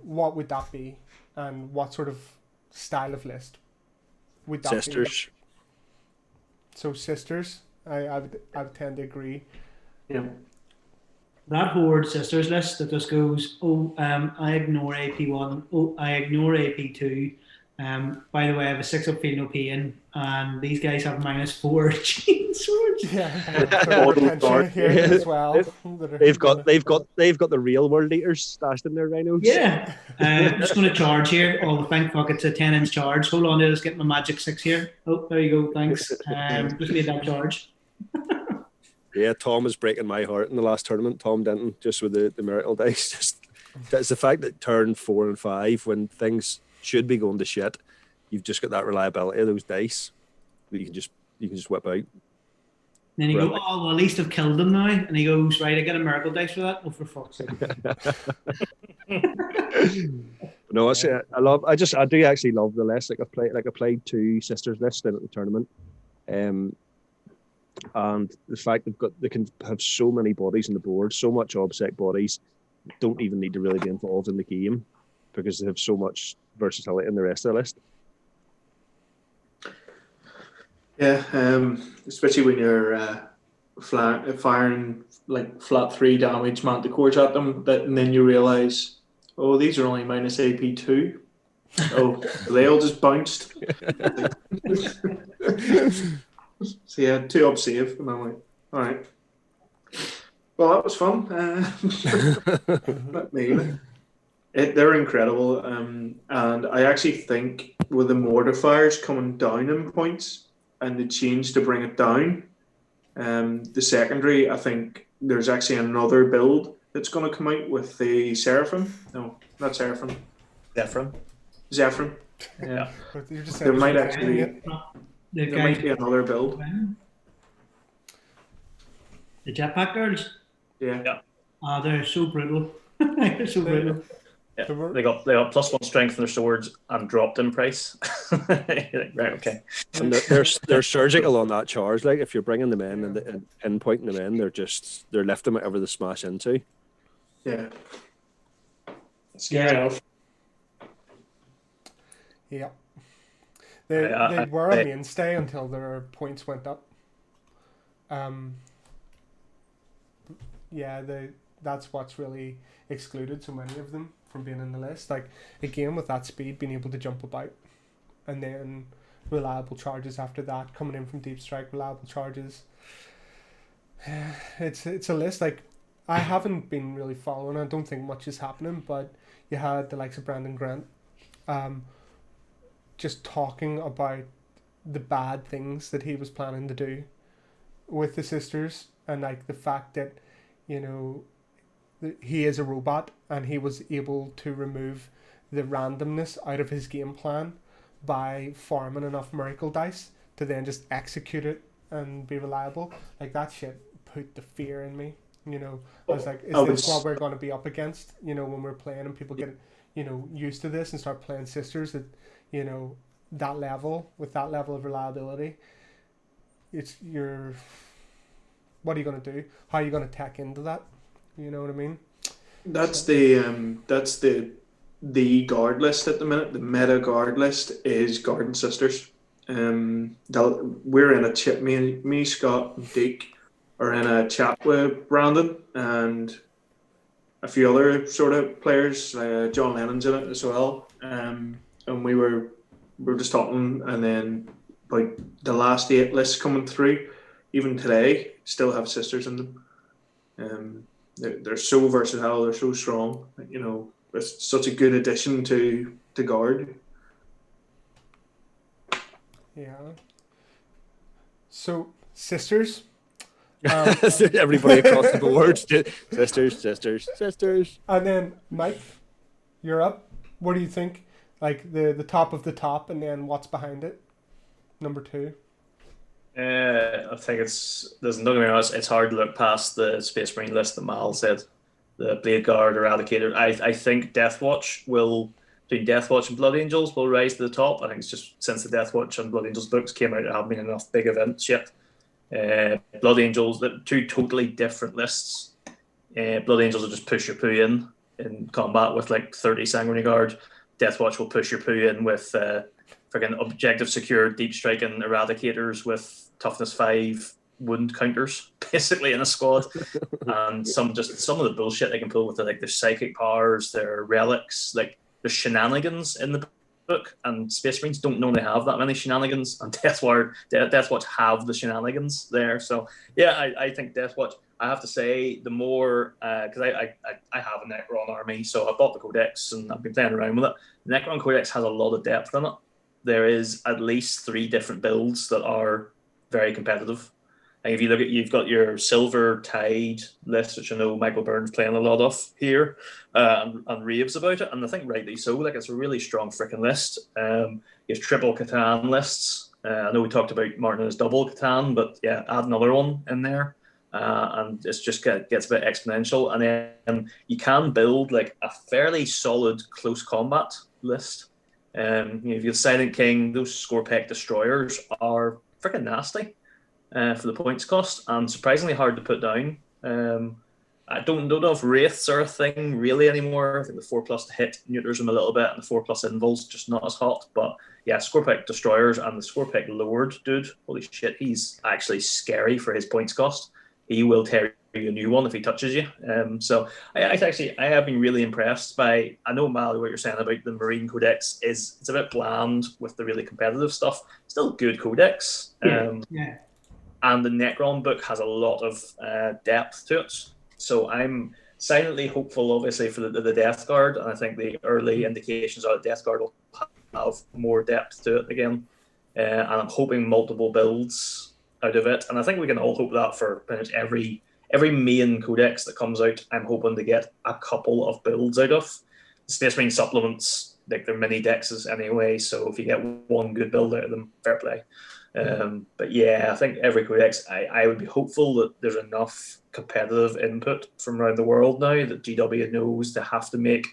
what would that be, and what sort of style of list would that Sisters. be? So sisters, I would tend to agree. Yeah. That Horde Sisters list that just goes, I ignore AP1, I ignore AP2. By the way, I have a 6-up field no pain, and these guys have -4 chain swords. Yeah, here as well. They've got the real World Eaters stashed in their rhinos. Yeah, I'm just going to charge here. Oh, thank fuck, it's a 10-inch charge. Hold on, let's get my magic 6 here. Oh, there you go. Thanks. Just made that charge. Yeah, Tom was breaking my heart in the last tournament. Tom Denton, just with the miracle dice. It's the fact that turn 4 and 5, when things should be going to shit, you've just got that reliability of those dice that you can just whip out. And then you go, well, at least I've killed them now. And he goes, right, I get a miracle dice for that. Oh, for fuck's sake. No, I do actually love the list. I played 2 sisters lists in at the tournament, and the fact they can have so many bodies on the board, so much obsec bodies, don't even need to really be involved in the game, because they have so much versatility in the rest of the list. Yeah, especially when you're firing flat 3 damage manticores at them, and then you realise, oh, these are only -AP2. Oh, they all just bounced. So yeah, 2 up save, and I'm like, all right. Well, that was fun. They're incredible, and I actually think with the mortifiers coming down in points and the change to bring it down, the secondary, I think there's actually another build that's going to come out with the Seraphim. No, not Seraphim. Zephyr. Yeah. There might actually be another build. The jetpack girls. Yeah. They're so brutal. They're so brutal. Yeah. They got +1 strength in their swords and dropped in price. Right, okay. And they're surgical on that charge. Like if you're bringing them in and pinpointing them in, they're lifting whatever they smash into. Yeah. Scary enough. Yeah. They were a mainstay until their points went up. That's what's really excluded so many of them from being in the list. Like, again, with that speed, being able to jump about, and then reliable charges after that, coming in from deep strike, reliable charges. It's a list, like, I haven't been really following. I don't think much is happening, but you had the likes of Brandon Grant just talking about the bad things that he was planning to do with the sisters, and like the fact that, you know, he is a robot and he was able to remove the randomness out of his game plan by farming enough miracle dice to then just execute it and be reliable. Like, that shit put the fear in me. You know, I was like, is this what we're going to be up against? You know, when we're playing and people get, you know, used to this and start playing sisters at, you know, that level, with that level of reliability, what are you going to do? How are you going to tech into that? You know what I mean? That's the guard list at the minute. The meta guard list is Garden Sisters. We're in a chat. Me, Scott, and Deke are in a chat with Brandon and a few other sort of players. John Lennon's in it as well. And we were just talking, and then like the last 8 lists coming through, even today, still have sisters in them. They're so versatile. They're so strong. You know, it's such a good addition to guard. Yeah. So, sisters. Everybody across the board. Sisters. And then, Mike, you're up. What do you think? Like, the top of the top, and then what's behind it? Number 2. I think there's nothing else. It's hard to look past the Space Marine list that Mal said. The Blade Guard, Eradicator. I think Deathwatch between Deathwatch and Blood Angels will rise to the top. I think it's just since the Deathwatch and Blood Angels books came out, there haven't been enough big events yet. Blood Angels, the 2 totally different lists. Blood Angels will just push your poo in combat with like 30 Sanguinary Guard. Deathwatch will push your poo in with freaking objective secure deep striking Eradicators with toughness 5 wound counters basically in a squad. And some of the bullshit they can pull with their psychic powers, their relics, like there's shenanigans in the book, and Space Marines don't normally have that many shenanigans, and Deathwatch have the shenanigans there. So yeah, I think Deathwatch, I have to say, the more because I have a Necron army, so I bought the Codex and I've been playing around with it. The Necron Codex has a lot of depth in it. There is at least 3 different builds that are very competitive. And if you look at, you've got your Silver Tide list, which I know Michael Byrne's playing a lot of here, and raves about it, and I think rightly so. Like, it's a really strong freaking list. You have triple Catan lists. I know we talked about Martin's double Catan, but yeah, add another one in there, and it's just gets a bit exponential. And then you can build like a fairly solid close combat list. If you have Silent King, those Scorpec destroyers are freaking nasty for the points cost, and surprisingly hard to put down. I don't know if Wraiths are a thing really anymore. I think the 4+ to hit neuters them a little bit, and the 4+ invuls just not as hot. But yeah, Scorpec destroyers and the Scorpec Lord, dude, holy shit, he's actually scary for his points cost. He will tear you a new one if he touches you. So I have been really impressed by. I know, Mal, what you're saying about the Marine Codex is it's a bit bland with the really competitive stuff. Still good Codex. Yeah. And the Necron book has a lot of depth to it. So I'm silently hopeful, obviously, for the Death Guard, and I think the early indications are that Death Guard will have more depth to it again. And I'm hoping multiple builds out of it, and I think we can all hope that for pretty much every main codex that comes out. I'm hoping to get a couple of builds out of. The Space Marine supplements, like they're mini dexes anyway, so if you get one good build out of them, fair play. But yeah, I think every codex, I would be hopeful that there's enough competitive input from around the world now that GW knows to have to make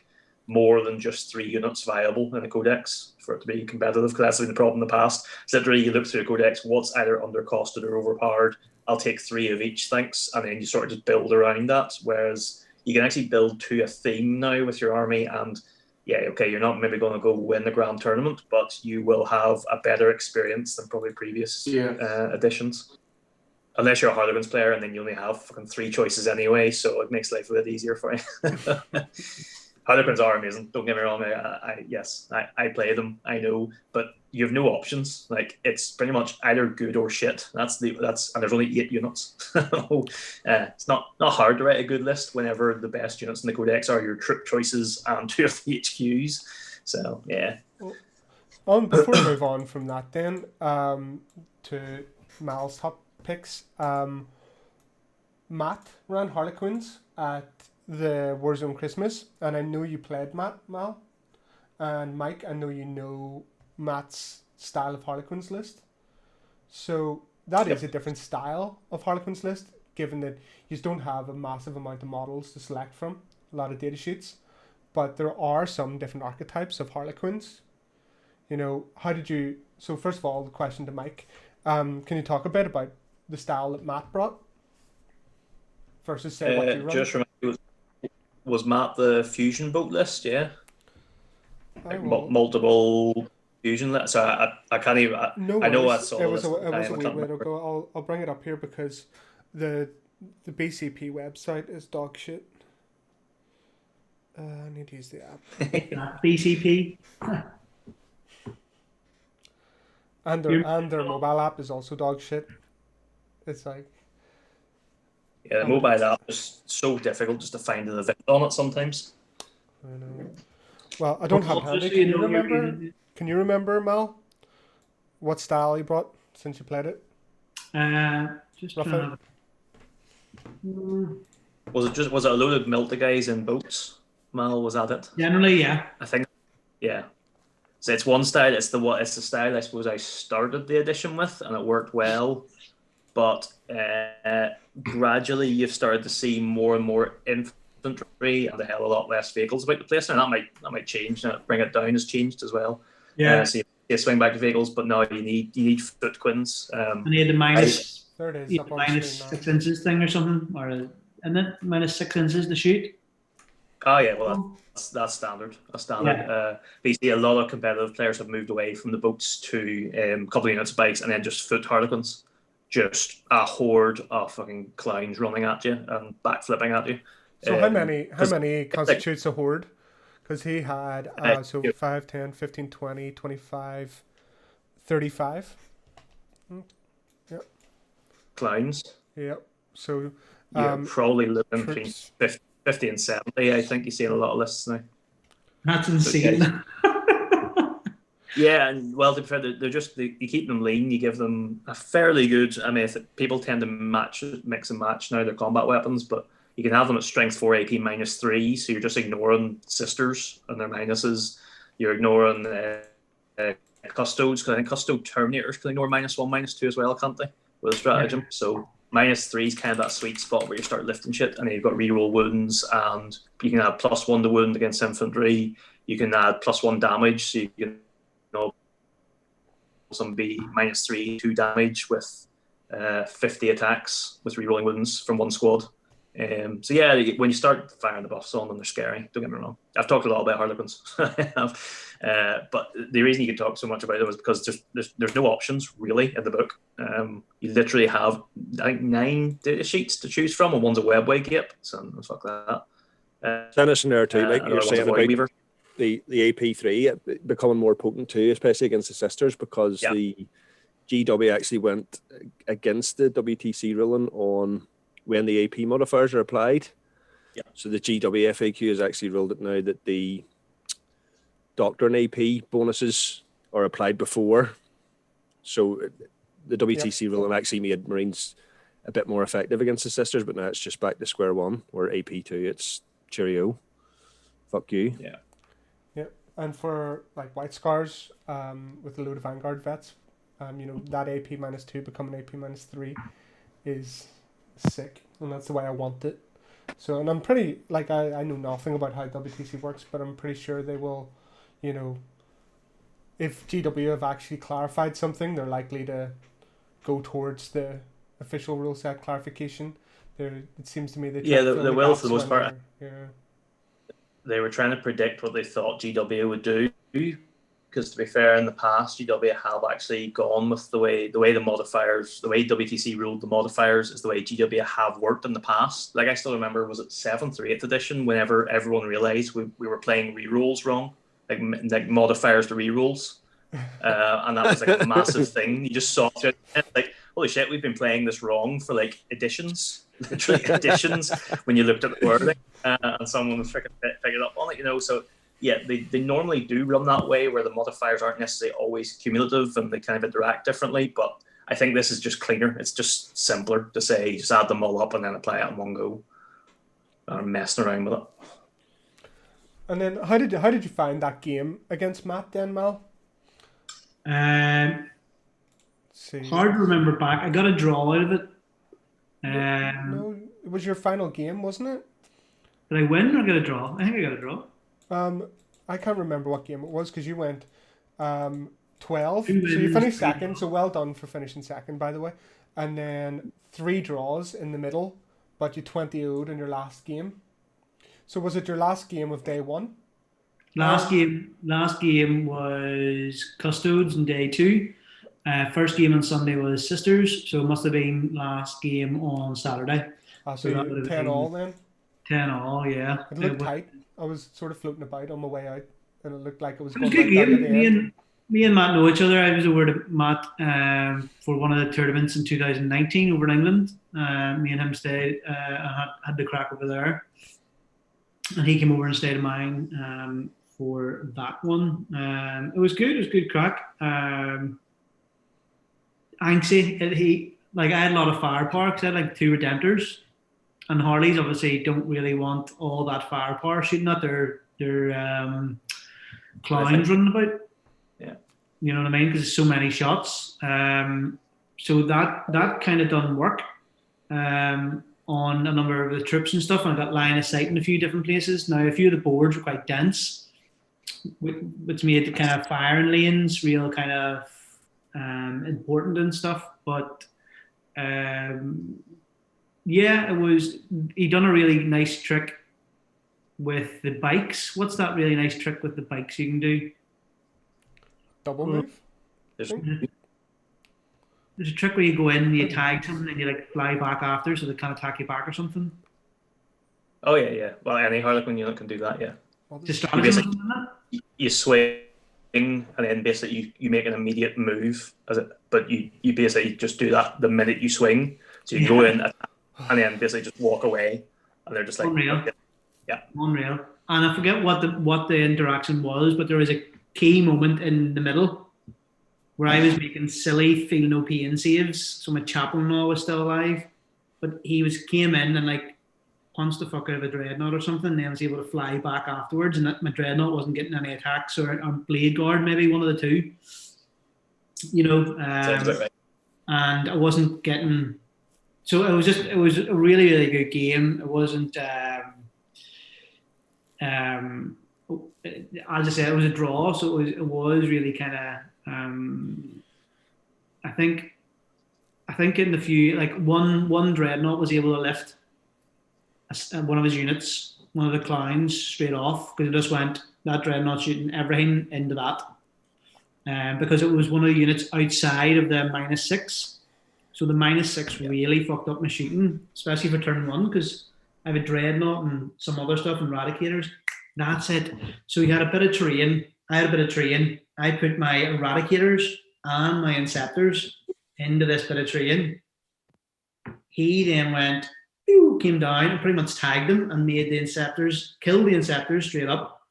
more than just 3 units viable in a codex for it to be competitive, because that's been the problem in the past. So literally you look through a codex, what's either undercosted or overpowered, I'll take 3 of each, thanks, and then you sort of just build around that, whereas you can actually build to a theme now with your army, and yeah, okay, you're not maybe going to go win the grand tournament, but you will have a better experience than probably previous editions. Unless you're a Harlequins player, and then you only have fucking 3 choices anyway, so it makes life a bit easier for you. Harlequins are amazing. Don't get me wrong. I play them. I know, but you have no options. Like it's pretty much either good or shit. And there's only 8 units. It's not hard to write a good list whenever the best units in the codex are your troop choices and 2 of the HQs. So yeah. Before we move on from that, then to Mal's top picks, Matt ran Harlequins at the Warzone Christmas, and I know you played Mal, and Mike, I know you know Matt's style of Harlequins list. So that is a different style of Harlequins list, given that you don't have a massive amount of models to select from, a lot of data sheets, but there are some different archetypes of Harlequins. You know, how did you? So first of all, the question to Mike: can you talk a bit about the style that Matt brought versus say what you run? Just remind me, was Matt the fusion boat list? Yeah, multiple fusion list. So I can't even. I know I saw it was a wee bit ago. I'll bring it up here because the BCP website is dog shit. I need to use the app. BCP. And their mobile app is also dog shit. It's like the mobile app is so difficult just to find an event on it sometimes. I know. Well, I don't have handy. Can you remember, Mal, what style you brought since you played it? Just was it a load of Milta guys in boats? Mal, was that it? Generally, yeah. I think, yeah. So it's one style. It's the style I suppose I started the edition with, and it worked well. But gradually, you've started to see more and more infantry and a hell of a lot less vehicles about the place. And that might change. And bring it down has changed as well. Yeah. So you swing back to vehicles, but now you need foot quins. And you had the minus. There it is. Minus 6 inches thing or something, or isn't it minus 6 inches to shoot? Oh yeah, well that's standard. That's standard. Yeah. But you see a lot of competitive players have moved away from the boats to a couple of units of bikes and then just foot Harlequins. Just a horde of fucking clowns running at you and backflipping at you. So how many constitutes a horde? Because he had 5, 10, 15, 20, 25, 35. Yep. Clowns. Yep. So probably living between 50 and 70. I think you see in a lot of lists now. That's insane. Yeah, and well, to be fair, you keep them lean. You give them a fairly good. I mean, people tend to mix and match now their combat weapons, but you can have them at strength 4, AP -3. So you're just ignoring sisters and their minuses. You're ignoring custodes, because I think custode terminators can ignore -1, -2 as well, can't they? With a stratagem. Yeah. So -3 is kind of that sweet spot where you start lifting shit, and then you've got reroll wounds, and you can add +1 to wound against infantry. You can add +1 damage, so you can some be -3, 2 damage with 50 attacks with rerolling wounds from one squad. So yeah, when you start firing the buffs on them, they're scary. Don't get me wrong. I've talked a lot about Harlequins, but the reason you can talk so much about them is because there's no options really in the book. You literally have, I think, 9 data sheets to choose from, and one's a webway gate. So fuck that. Tennis in there too, like you're saying about the AP3 becoming more potent too, especially against the sisters, because the GW actually went against the WTC ruling on when the AP modifiers are applied. Yeah. So the GW FAQ has actually ruled it now that the Doctor and AP bonuses are applied before. So the WTC ruling actually made Marines a bit more effective against the sisters, but now it's just back to square one, where AP2, it's cheerio. Fuck you. Yeah. Yeah. And for like White Scars, with a load of Vanguard vets, that AP -2 becoming AP -3 is sick, and that's the way I want it. So, and I'm pretty, like, I know nothing about how WTC works, but I'm pretty sure they will, if GW have actually clarified something, they're likely to go towards the official rule set clarification. It seems to me they they will for the most part. Yeah. They were trying to predict what they thought GW would do, because to be fair, in the past, GW have actually gone with the way the modifiers, the way WTC ruled the modifiers is the way GW have worked in the past. Like I still remember, was it 7th or 8th edition, whenever everyone realised we were playing re-rolls wrong, like modifiers to re-rolls. And that was like a massive thing. You just saw it, like, holy shit, we've been playing this wrong for like editions, literally editions, when you looked at the wording, and someone was freaking figured up on it, you know. So yeah, they normally do run that way, where the modifiers aren't necessarily always cumulative and they kind of interact differently. But I think this is just cleaner. It's just simpler to say, just add them all up and then apply it in one go. I'm messing around with it. And then how did you find that game against Matt then, Mal? Hard to remember back. I got a draw out of it. No, it was your final game, wasn't it? Did I win or get a draw? I think I got a draw. I can't remember what game it was because you went 12. So you finished second, so well done for finishing second, by the way. And then 3 draws in the middle, but you 20-0'd in your last game. So was it your last game of day 1? Last game was Custodes on day 2. First game on Sunday was Sisters, so it must have been last game on Saturday. So that would have 10-all then? 10-all, yeah. It looked tight. I was sort of floating about on my way out, and it looked like it was going good game. Me and Matt know each other. I was over to Matt for one of the tournaments in 2019 over in England. Me and him stayed and had the crack over there. And he came over and stayed in mine for that one. It was good. It was good crack. Anxie, I had a lot of firepower because I had like 2 Redemptors, and Harleys obviously don't really want all that firepower shooting at their clowns running about. Yeah, you know what I mean? Because there's so many shots. So that kind of done work on a number of the troops and stuff, and I got line of sight in a few different places. Now a few of the boards were quite dense, which made the kind of firing lanes real kind of important and stuff, but yeah, it was. He done a really nice trick with the bikes. What's that really nice trick with the bikes you can do? Double move. There's a trick where you go in, you tag something, and you like fly back after, so they can't attack you back or something. Oh yeah. Well, any Harlequin unit can do that. Yeah. Just you swing. And then basically you make an immediate move but you basically just do that the minute you swing. So you go in and then basically just walk away, and they're just like unreal. Yeah, unreal. And I forget what the interaction was, but there was a key moment in the middle where I was making silly feel no pain saves. So my chaplain was still alive, but he came in and like punched the fuck out of a dreadnought or something, and then was able to fly back afterwards, and that my dreadnought wasn't getting any attacks, or blade guard, maybe one of the two, you know. Right. And I wasn't getting, so it was a really, really good game. It wasn't as I said, it was a draw, so it was really kind of I think in the few, like one dreadnought was able to lift one of his units, one of the clowns, straight off, because it just went, that dreadnought shooting everything into that. Because it was one of the units outside of the -6. So the -6 really fucked up my shooting, especially for turn 1, because I have a dreadnought and some other stuff and eradicators. That's it. So he had a bit of terrain. I had a bit of terrain. I put my eradicators and my inceptors into this bit of terrain. He then went, came down and pretty much tagged them and made the inceptors, killed the inceptors straight up,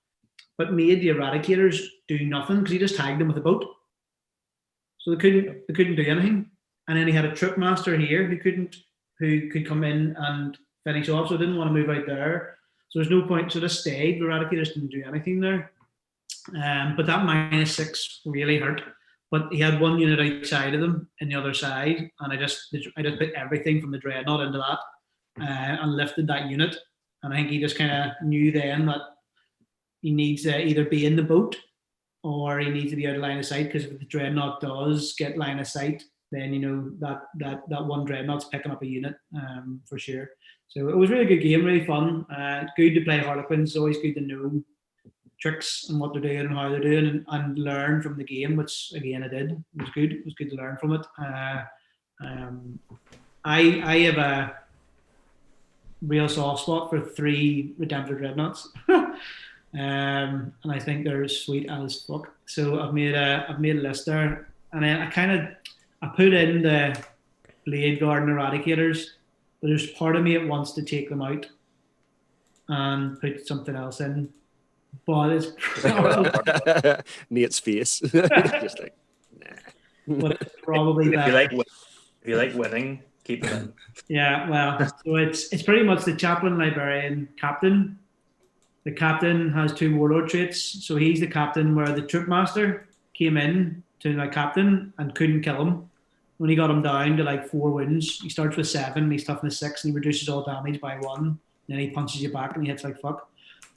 but made the eradicators do nothing because he just tagged them with a boat. So they couldn't do anything. And then he had a troop master here who could come in and finish off. So I didn't want to move out there. So there's no point. So just stayed. The eradicators didn't do anything there. But that -6 really hurt. But he had one unit outside of them in the other side, and I just put everything from the dreadnought into that. And lifted that unit, and I think he just kind of knew then that he needs to either be in the boat or he needs to be out of line of sight, because if the dreadnought does get line of sight, then you know that one dreadnought's picking up a unit for sure. So it was a really good game, really fun. Good to play Harlequins. It's always good to know tricks and what they're doing and how they're doing, and learn from the game, which again I did. It was good. It was good to learn from it. I have a real soft spot for 3 Redemptor Dreadnoughts. And I think they're sweet as fuck. So I've made a list there, and then I put in the Blade Guard Eradicators, but there's part of me that wants to take them out and put something else in. But it's probably Nate's face. Just like, nah. but it's probably if you like winning, keep it in. Yeah, well, so it's pretty much the Chaplain, Librarian, Captain. The Captain has 2 Warlord traits, so he's the Captain where the Troop Master came in to my Captain and couldn't kill him. When he got him down to like 4 wounds, he starts with 7, he's toughness 6, and he reduces all damage by 1. Then he punches you back and he hits like fuck.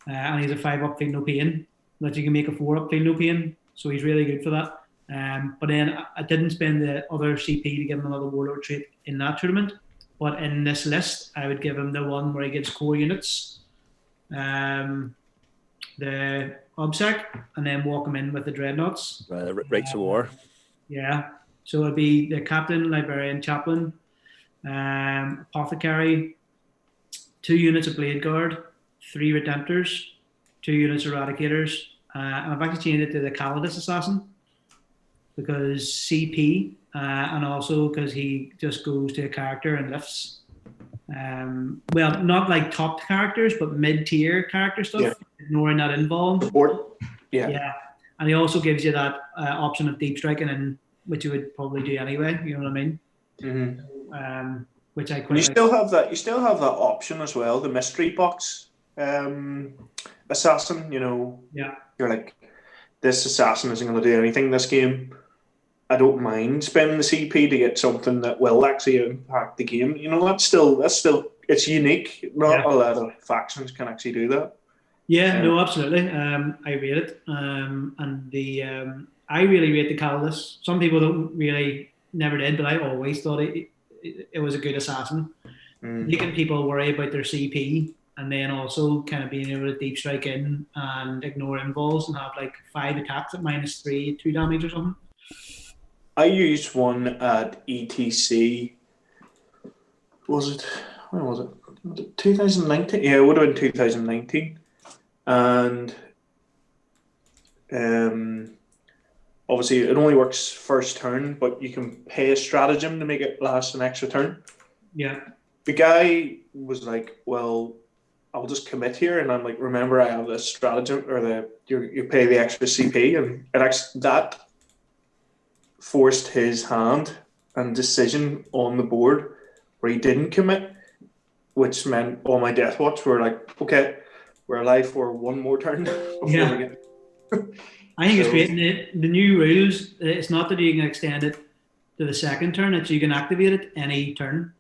And he's a 5-up, feel no pain. But you can make a 4-up, feel no pain. So he's really good for that. But then I didn't spend the other CP to give him another Warlord trait in that tournament. But in this list, I would give him the one where he gives core units, the OBSEC, and then walk him in with the Dreadnoughts. Rights of War. Yeah. So it'd be the Captain, Librarian, Chaplain, Apothecary, 2 units of Blade Guard, 3 Redemptors, 2 units of Eradicators, and I've actually changed it to the Calidus Assassin because CP, and also because he just goes to a character and lifts. Well, not like top characters, but mid-tier character stuff, ignoring that involved. Support. Yeah. And he also gives you that option of deep striking, and which you would probably do anyway. You know what I mean? Mm-hmm. Which I quite. And you still have that. You still have that option as well. The mystery box assassin. You know. Yeah. You're like, this assassin isn't going to do anything this game. I don't mind spending the CP to get something that will actually impact the game. You know, that's still it's unique. Not a lot of factions can actually do that. Yeah, no, absolutely. I rate it, and the I really rate the Calidus. Some people don't really, never did, but I always thought it was a good assassin. Making people worry about their CP, and then also kind of being able to deep strike in and ignore involves and have like 5 attacks at -3, 2 damage or something. I used one at ETC. When was it? Was it 2019? Yeah, it would have been 2019. And obviously it only works first turn, but you can pay a stratagem to make it last an extra turn. Yeah. The guy was like, well, I'll just commit here. And I'm like, remember, I have this stratagem, or you pay the extra CP. And that forced his hand and decision on the board where he didn't commit, which meant all my Death Watch were like, okay, we're alive for one more turn before we get. I think it's great. The new rules, it's not that you can extend it to the second turn, it's you can activate it any turn.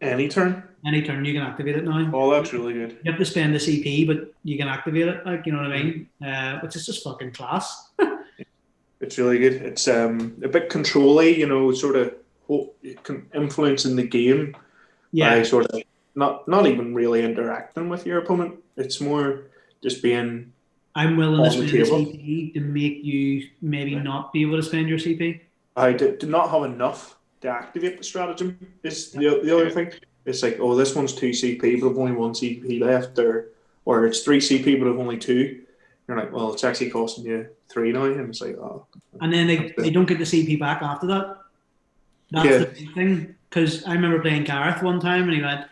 Any turn? Any turn you can activate it now. Oh, that's really good. You have to spend the CP, but you can activate it, like, you know what I mean? Which is just fucking class. It's really good. It's a bit controlly, you know, sort of influencing the game by sort of not even really interacting with your opponent. It's more just being. I'm willing to spend the CP to make you maybe not be able to spend your CP. I did not have enough to activate the stratagem. Is the other thing. It's like, oh, this one's 2 CP, but I've only 1 CP left, or it's 3 CP, but I've only 2. You're like, well, it's actually costing you 3 now, and it's like, oh. And then they don't get the CP back after that. That's the big thing. Because I remember playing Gareth one time, and he went,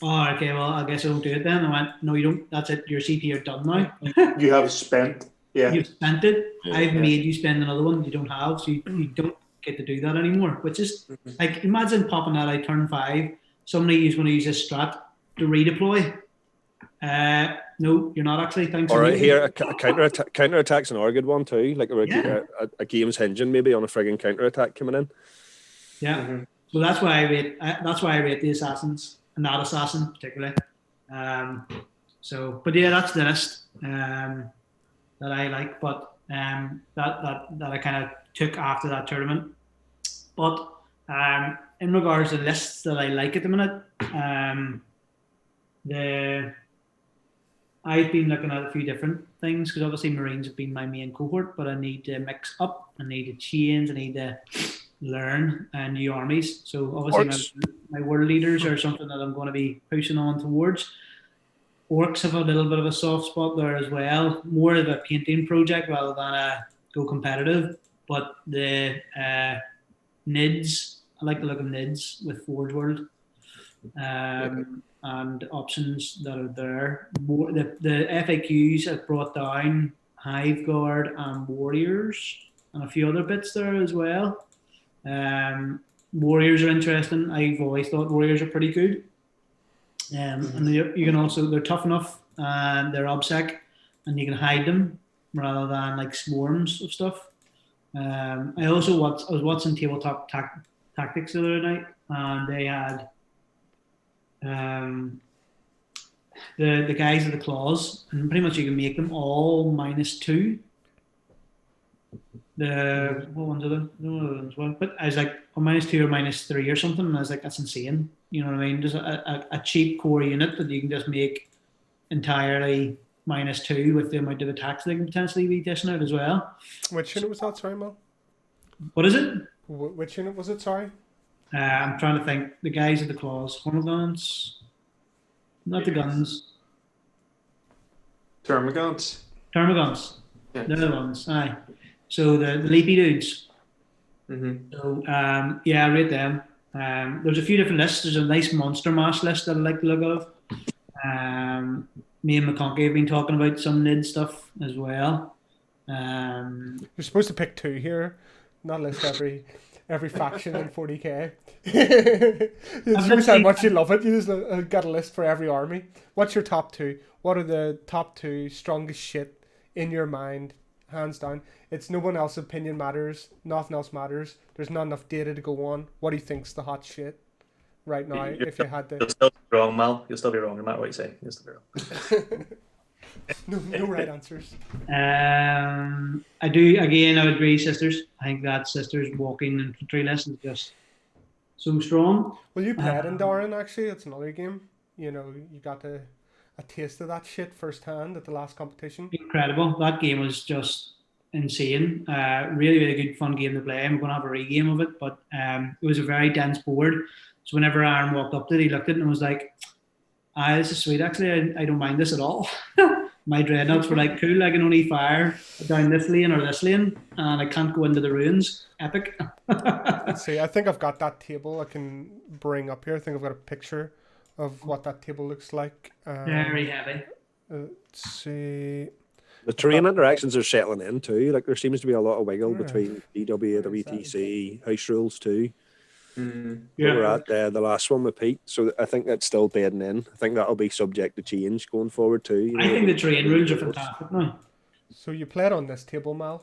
oh, okay, well, I guess I don't do it then. I went, no, you don't. That's it. Your CP are done now. Like, you have spent. Yeah. You've spent it. I've made you spend another one you don't have, so you don't get to do that anymore. Which is like, imagine popping that out turn 5. Somebody who's going to use this strat to redeploy. No, you're not actually. Thanks. All right, here a counter attack's an good one too. Like a game's hinging maybe on a frigging counter attack coming in. Yeah. Mm-hmm. So that's why I rate the assassins and that assassin particularly. But yeah, that's the list that I like. But that I kind of took after that tournament. But in regards to lists that I like at the minute, I've been looking at a few different things because obviously Marines have been my main cohort, but I need to mix up. I need to change. I need to learn new armies. So obviously my world leaders are something that I'm going to be pushing on towards. Orcs have a little bit of a soft spot there as well. More of a painting project rather than a go competitive. But the NIDs, I like the look of NIDs with Forge World. And options that are there. The FAQs have brought down Hive Guard and Warriors and a few other bits there as well. Warriors are interesting. I've always thought Warriors are pretty good. And you can also, they're tough enough and they're obsec and you can hide them rather than like swarms of stuff. I was watching Tabletop Tactics the other night and they had the guys with the claws, and pretty much you can make them all -2. What ones are them? No, but I was like, -2 or -3 or something, and I was like, that's insane. You know what I mean? Just a cheap core unit that you can just make entirely -2 with the amount of attacks they can potentially be dishing out as well. Which unit was that? Sorry, Mal. What is it? Which unit was it? Sorry. I'm trying to think. The guys with the claws, Hormigons, not the guns. Termagants. Termagants. Yeah. They're the ones. Aye. So the leapy dudes. Mm-hmm. So I rate them. There's a few different lists. There's a nice monster mash list that I like the look of. Me and McConkey have been talking about some NID stuff as well. You're supposed to pick 2 here, not list every faction in 40k. It shows how much you love it. You just got a list for every army. What's your top 2? What are the top 2 strongest shit in your mind, hands down? It's no one else's opinion matters. Nothing else matters. There's not enough data to go on. What do you think's the hot shit right now? If you had to, you'll still be wrong, Mal. You'll still be wrong no matter what you say. You'll still be wrong. no right answers. I do again. I would agree, sisters. I think that sisters walking infantry list is just so strong. Well, you played in Darren actually. It's another game. You know, you got a taste of that shit firsthand at the last competition. Incredible. That game was just insane. Really, really good, fun game to play. I'm going to have a re-game of it, but it was a very dense board. So whenever Aaron walked up to it, he looked at it and was like, this is sweet. Actually, I don't mind this at all. My dreadnoughts were like, cool, I can only fire down this lane or this lane, and I can't go into the ruins. Epic. Let's see. I think I've got that table I can bring up here. I think I've got a picture of what that table looks like. Very heavy. Let's see. The terrain interactions are settling in too. Like there seems to be a lot of wiggle between DW, WTC, house rules too. Mm-hmm. We were at the last one with Pete, so I think that's still bedding in. I think that'll be subject to change going forward too. I think the terrain rules are fantastic now. So you played on this table, Mal.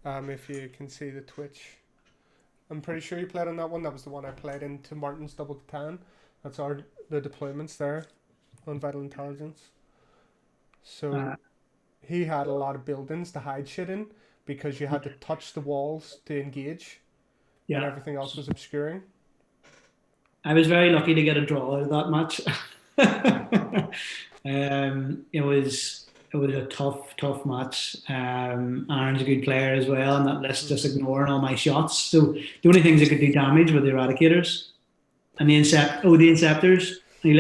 If you can see the Twitch, I'm pretty sure you played on that one. That was the one I played into Martin's Double Tan. That's the deployments there on Vital Intelligence. So he had a lot of buildings to hide shit in because you had to touch the walls to engage. Yeah. And everything else was obscuring. I was very lucky to get a draw out of that match. It was a tough match. Aaron's a good player as well, and that list just ignoring all my shots. So the only things that could do damage were the Eradicators and the Inceptors. And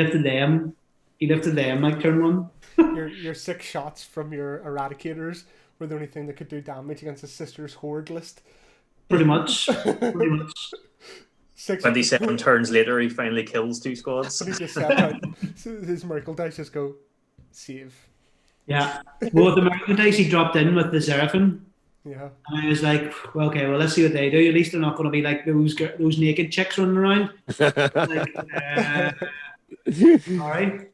he lifted them like turn 1. your 6 shots from your Eradicators were the only thing that could do damage against the Sisters Horde list. Pretty much. 27 turns later, he finally kills 2 squads. But he just sat out. His Miracle Dice just go, save. Yeah. Well, with the Miracle Dice, he dropped in with the Seraphim. Yeah. And I was like, well, okay, let's see what they do. At least they're not going to be like those naked chicks running around. Like, all right.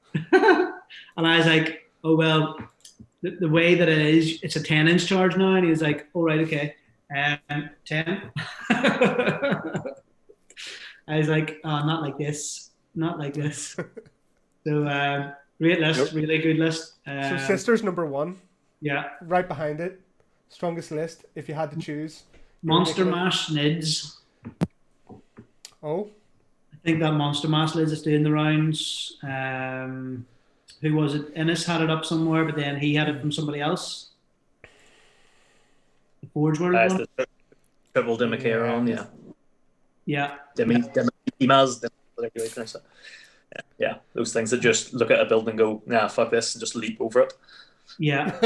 And I was like, oh, well, the way that it is, it's a 10-inch charge now. And he was like, all right, okay. 10. I was like, oh, not like this. So, great list, really good list. So Sisters number 1. Yeah. Right behind it, strongest list, if you had to choose. Monster Mash Nids. Oh. I think that Monster Mash Nids is doing the rounds. who was it? Innes had it up somewhere, but then he had it from somebody else. The Forge World It's one. the triple Demicaron, yeah. Yeah. Demas, whatever you pronounce it. Yeah, those things that just look at a building and go, nah, fuck this, and just leap over it. Yeah.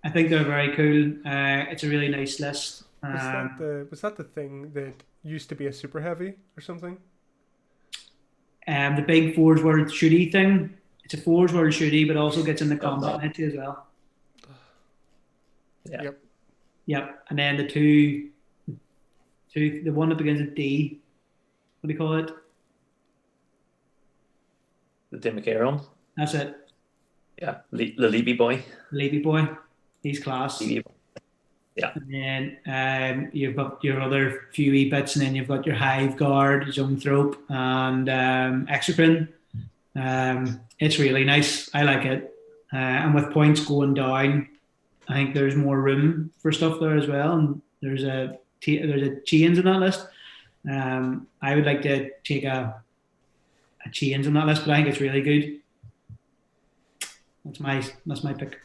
I think they're very cool. It's a really nice list. Was that the thing that used to be a super heavy or something? The big Forge World shooty thing. It's a Forge World shooty, but also gets in the combat hit as well. Yeah. Yep. And then the one that begins with D. What do you call it? The Demicaron. That's it. Yeah, the Levy boy. Levy boy. He's class. Levy. Yeah. And then you've got your other few wee bits, and then you've got your Hive Guard, Zoanthrope, and Exocrine. It's really nice. I like it. And with points going down, I think there's more room for stuff there as well. And there's a chains in that list. I would like to take a chains on that list, but I think it's really good. That's my pick.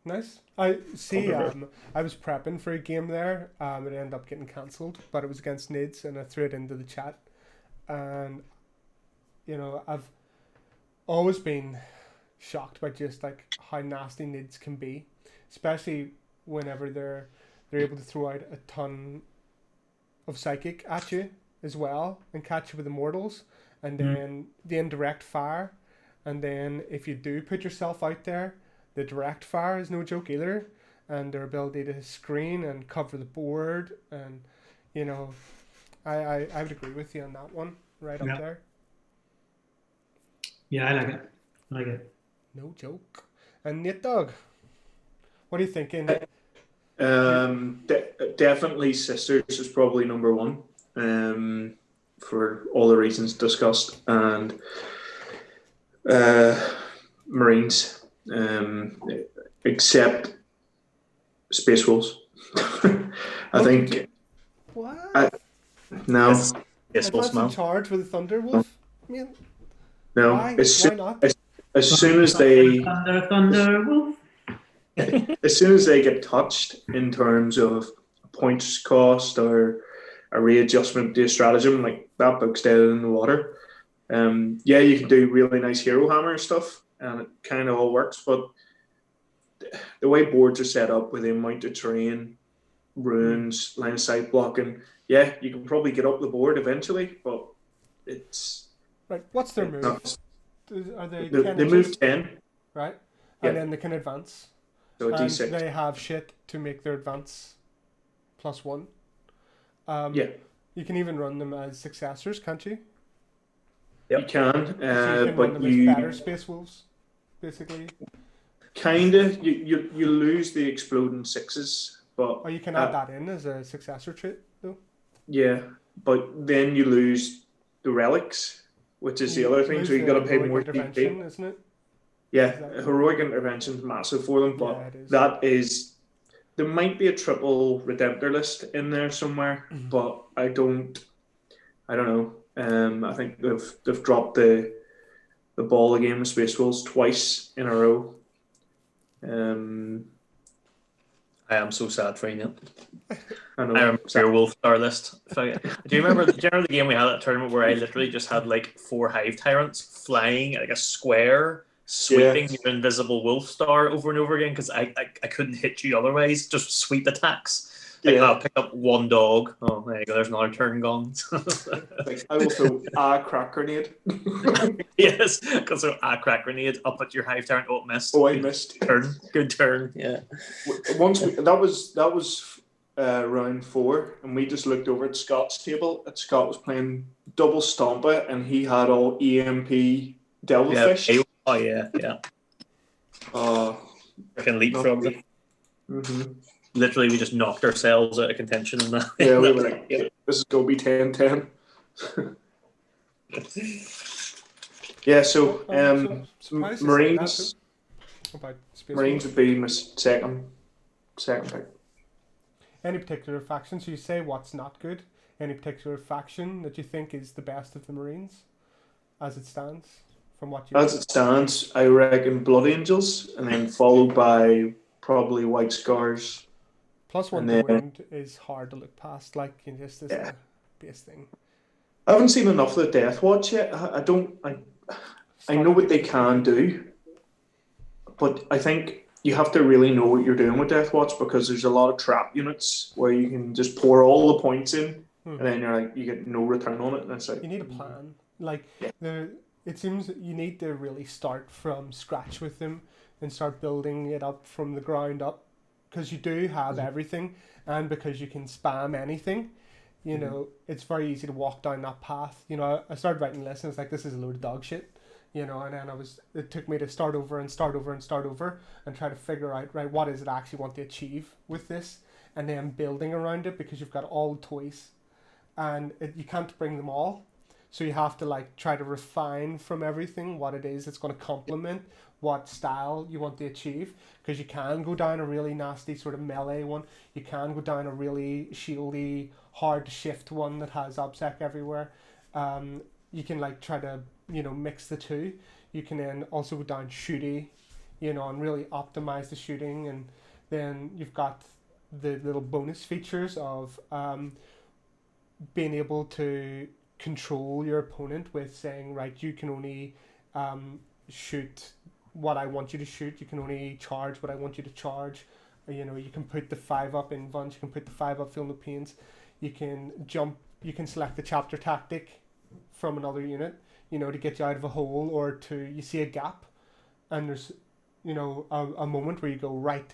Nice. I see. I was prepping for a game there. It ended up getting cancelled, but it was against Nids, and I threw it into the chat. And I've always been shocked by just like how nasty Nids can be, especially whenever they're able to throw out a ton of psychic at you as well and catch you with immortals, and then the indirect fire, and then if you do put yourself out there, the direct fire is no joke either, and their ability to screen and cover the board, and I would agree with you on that one, right up there. Yeah, I like it. No joke. And Nate Dog, what are you thinking? Definitely Sisters is probably number one, for all the reasons discussed, and Marines, except Space Wolves. I think. What? No. Yes, Advance in charge with a Thunderwolf? I mean, No. why not? As soon as they Thunderwolf. as soon as they get touched in terms of points cost or a readjustment to a stratagem, like that book's dead in the water. Yeah, you can do really nice hero hammer stuff, and it kind of all works. But the way boards are set up with the amount of terrain, runes, line of sight blocking, yeah, you can probably get up the board eventually, but it's right. What's their move? Are they? They move 10, right? Yeah. And then they can advance. So a and D6. they have shit to make their advance +1. Yeah. You can even run them as successors, can't you? You can, So you can but run them as better Space Wolves, basically. Kinda. You lose the exploding sixes, but Or you can add that in as a successor trait, though. yeah, but then you lose the relics, which is the other thing. So you got to pay more intervention, isn't it? Yeah, heroic intervention is massive for them, but that is. There might be a triple Redemptor list in there somewhere, but I don't know. I think they've dropped the ball again with Space Wolves twice in a row. I am so sad for you. I know. I remember your Wolf Star list. Do you remember the game we had at tournament where I literally just had like 4 Hive Tyrants flying like a square, sweeping your invisible Wolf Star over and over again because I couldn't hit you otherwise. Just sweep attacks. Like, I'll pick up 1 dog. Oh, there you go. There's another turn gone. Like, I will throw a crack grenade. Yes, because a crack grenade up at your Hive Tyrant. Oh, it missed. Oh, I missed. Good turn. Yeah. Once that was round 4, and we just looked over at Scott's table. And Scott was playing double Stompa, and he had all EMP Devilfish. Yeah. Oh yeah. Freaking leapfrog. Mm-hmm. Literally, we just knocked ourselves out of contention in that. Yeah, we were like, this is going to be 10-10. Yeah, so Marines would be my second pick. Any particular faction? So you say what's not good. Any particular faction that you think is the best of the Marines as it stands from what you. As it stands, I reckon Blood Angels, and then followed by probably White Scars. +1 to wound is hard to look past. Like you just is a base thing. I haven't seen enough of the Death Watch yet. I know what they can do, but I think you have to really know what you're doing with Death Watch, because there's a lot of trap units where you can just pour all the points in, and then you're like, you get no return on it. And it's like, you need a plan. Like it seems that you need to really start from scratch with them and start building it up from the ground up, because you do have everything, and because you can spam anything. You know, it's very easy to walk down that path. You know, I started writing lists and it's like, this is a load of dog shit. You know, and then it took me to start over and try to figure out, right, what is it I actually want to achieve with this, and then building around it, because you've got all the toys and you can't bring them all. So you have to like try to refine from everything what it is that's going to complement what style you want to achieve, because you can go down a really nasty sort of melee one, you can go down a really shieldy, hard to shift one that has obsec everywhere. You can like try to, you know, mix the two. You can then also go down shooty, you know, and really optimize the shooting, and then you've got the little bonus features of being able to control your opponent with saying, right, you can only shoot what I want you to shoot, you can only charge what I want you to charge. You know, you can put the 5-up in Vunch, you can put the 5-up Feel No Pains, you can jump, you can select the chapter tactic from another unit, you know, to get you out of a hole, or to, you see a gap and there's, you know, a moment where you go, right,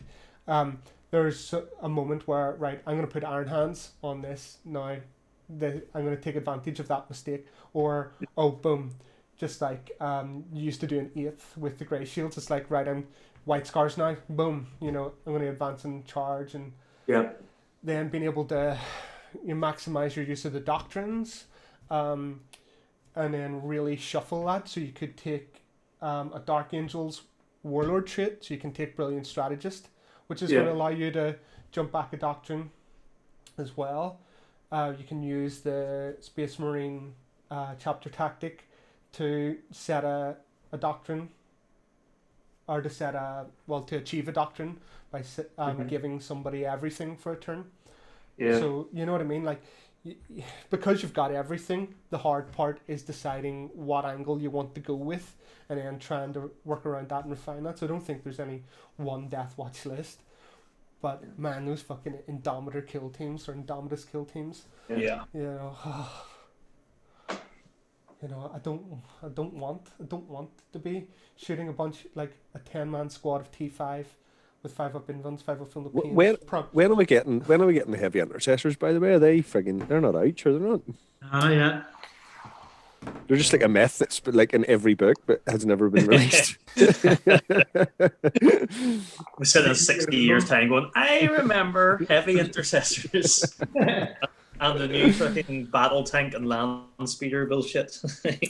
there's a moment where, right, I'm going to put Iron Hands on this now, I'm going to take advantage of that mistake, or, oh, boom, just like you used to do an 8th with the Grey Shields, it's like, right, I'm White Scars now, boom, you know, I'm going to advance and charge, and then being able to maximize your use of the doctrines, and then really shuffle that, so you could take a Dark Angel's Warlord trait, so you can take Brilliant Strategist, which is going to allow you to jump back a doctrine as well. You can use the Space Marine chapter tactic to set a doctrine, or to set to achieve a doctrine by giving somebody everything for a turn. So you know what I mean, like, because you've got everything, the hard part is deciding what angle you want to go with, and then trying to work around that and refine that. So I don't think there's any one Death Watch list, but man, those fucking Indomitus kill teams, Yeah. you know, you know, I don't want to be shooting a bunch, like a 10-man squad of T5 with 5-up Invans, 5-up Philippines. When are we getting the heavy intercessors, by the way? Are they friggin', they're not out, sure they're not. Oh yeah. They're just like a myth that's like in every book but has never been released. We said in 60 years' time going, I remember heavy intercessors and the new fucking battle tank and land speeder bullshit. At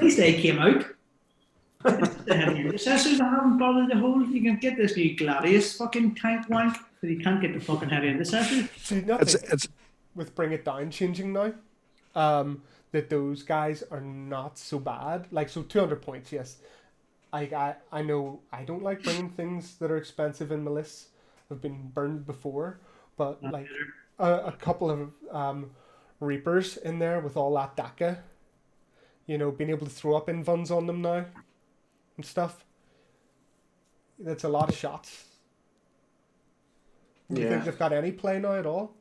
least they came out. The heavy intercessors, I haven't bothered the whole. You can get this new Gladius fucking tank wank, but you can't get the fucking heavy intercessors. See, it's with Bring It Down changing now, that those guys are not so bad. Like, so 200 points, yes. I know I don't like bringing things that are expensive in my lists. I've been burned before, but not like a couple of Reapers in there with all that DACA, you know, being able to throw up Invans on them now and stuff. That's a lot of shots. Do you think they've got any play now at all?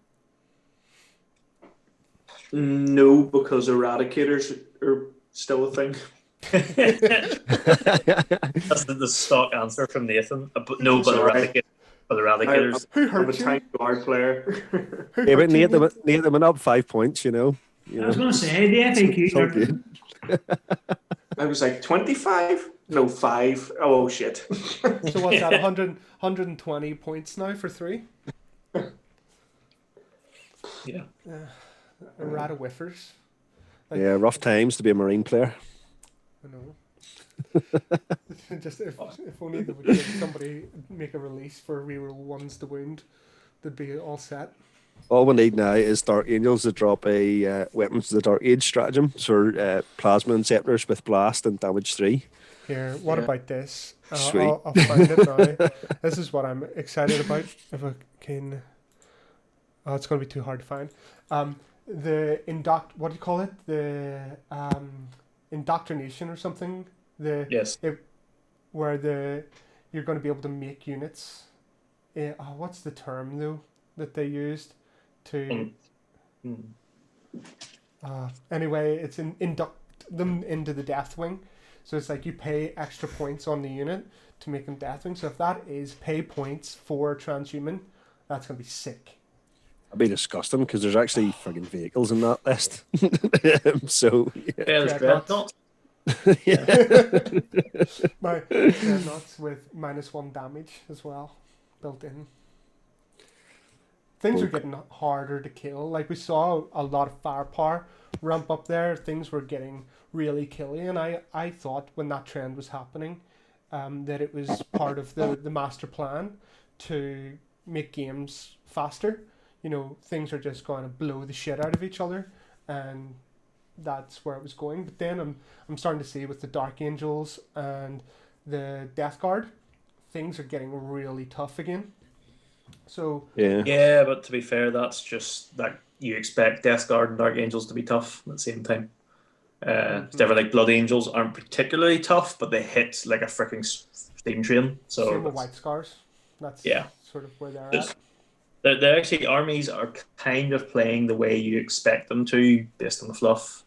No, because eradicators are still a thing. That's the stock answer from Nathan. No, but eradicators. Who hurt I'm a tank guard player. Yeah, but Nate went up 5 points, you know. I was going to say, the FAQ. I was like, 25? No, 5. Oh, shit. So what's that, 120 points now for 3? Yeah. Errata whiffers. Like, yeah, rough times to be a Marine player. I know. Just if only they would give somebody make a release for reroll 1s to wound, they'd be all set. All we need now is Dark Angels to drop a Weapons of the Dark Age stratagem, so Plasma Inceptors with Blast and Damage 3. Here, what about this? Sweet. I'll find it now. This is what I'm excited about. If I can... Oh, it's going to be too hard to find. The what do you call it? The indoctrination or something. Yes. Where you're going to be able to make units. What's the term though that they used to? Anyway, it's induct them into the Deathwing. So it's like you pay extra points on the unit to make them Deathwing. So if that is pay points for transhuman, that's going to be sick. That'd be disgusting because there's actually friggin' vehicles in that list. So Yeah, there's Dreadnought. My Dreadnoughts with -1 damage as well built in. Things are getting harder to kill. Like we saw a lot of firepower ramp up there. Things were getting really killy, and I thought when that trend was happening, that it was part of the master plan to make games faster. You know, things are just going to blow the shit out of each other, and that's where it was going. But then I'm starting to see with the Dark Angels and the Death Guard, things are getting really tough again. So yeah, but to be fair, that's just that you expect Death Guard and Dark Angels to be tough at the same time. Never like Blood Angels aren't particularly tough, but they hit like a freaking steam train. So same with White Scars. That's sort of where they're at. They're actually, armies are kind of playing the way you expect them to based on the fluff.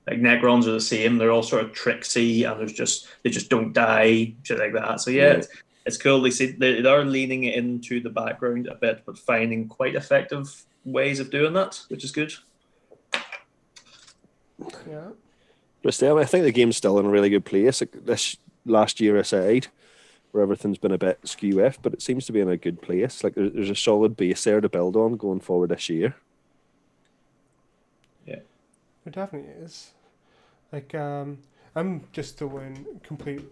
Like Necrons are the same. They're all sort of tricksy, and they just don't die, shit like that. So it's cool. They are leaning into the background a bit, but finding quite effective ways of doing that, which is good. Yeah. But still, I think the game's still in a really good place. Like this last year aside, where everything's been a bit skew-iff, but it seems to be in a good place. Like there's a solid base there to build on going forward this year. Yeah, it definitely is. Like I'm just doing complete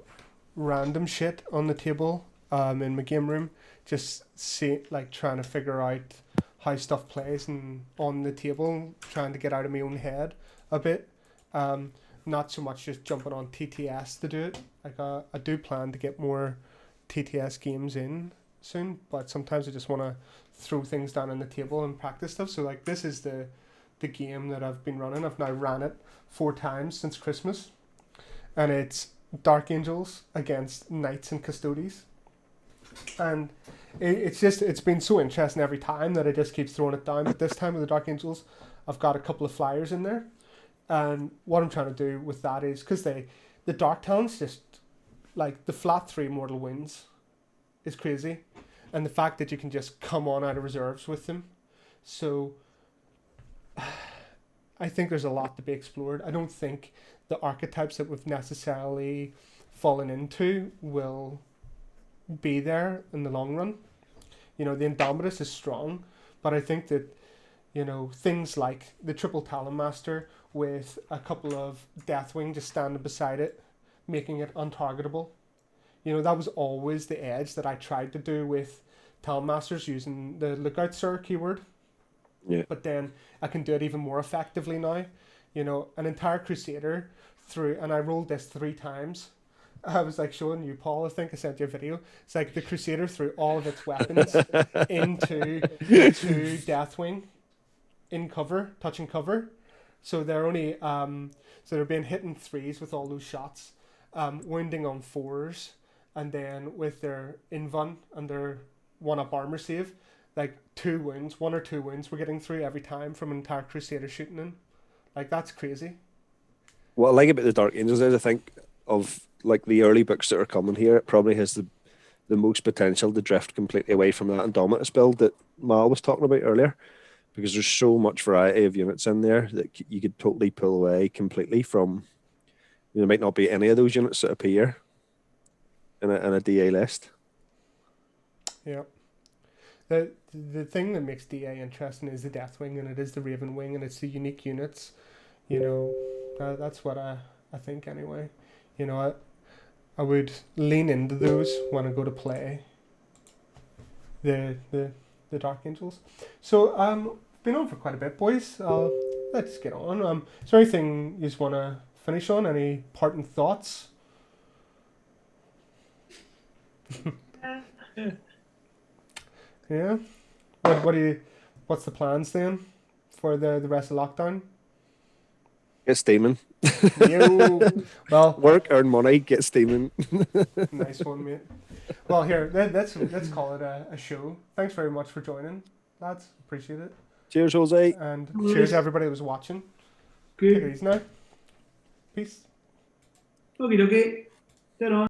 random shit on the table in my game room, just trying to figure out how stuff plays and on the table, trying to get out of my own head a bit. Not so much just jumping on TTS to do it. Like I do plan to get more TTS games in soon, but sometimes I just want to throw things down on the table and practice stuff. So like this is the game that I've been running. I've now ran it 4 times since Christmas, and it's Dark Angels against Knights and Custodes, and it's been so interesting every time that I just keep throwing it down. But this time with the Dark Angels, I've got a couple of flyers in there, and what I'm trying to do with that is because the Dark Talents just like the flat 3 mortal wounds is crazy, and the fact that you can just come on out of reserves with them. So I think there's a lot to be explored. I don't think the archetypes that we've necessarily fallen into will be there in the long run. You know, the Indomitus is strong, but I think that, you know, things like the triple Talon Master with a couple of Deathwing just standing beside it, making it untargetable. You know, that was always the edge that I tried to do with Talon Masters using the Lookout Sir keyword. Yeah. But then I can do it even more effectively now. You know, an entire Crusader through, and I rolled this 3 times. I was like showing you, Paul, I think I sent you a video. It's like the Crusader threw all of its weapons into Deathwing in cover, touching cover. So they're only so they're being hit in 3s with all those shots, wounding on 4s, and then with their invuln and their 1-up armor save, like 2 wounds, 1 or 2 wounds we're getting through every time from an entire Crusader shooting in. Like that's crazy. What I like about the Dark Angels is I think of like the early books that are coming here, it probably has the most potential to drift completely away from that Indomitus build that Mal was talking about earlier, because there's so much variety of units in there that you could totally pull away completely from. You know, there might not be any of those units that appear in a DA list. Yeah. The thing that makes DA interesting is the Deathwing, and it is the Raven Wing, and it's the unique units. You know, that's what I think anyway. You know, I would lean into those when I go to play the the Dark Angels. So been on for quite a bit, boys. Let's get on. Is there anything you just want to finish on? Any parting thoughts? Yeah. What's the plans then for the rest of lockdown? Get steaming. Yo. Well, Work, earn money, get steaming. nice one, mate. Well, here, let's call it a show. Thanks very much for joining, lads. Appreciate it. Cheers, Jose. And cheers to everybody that was watching. Good. Take it easy now. Peace. Okay, okay. Dead on.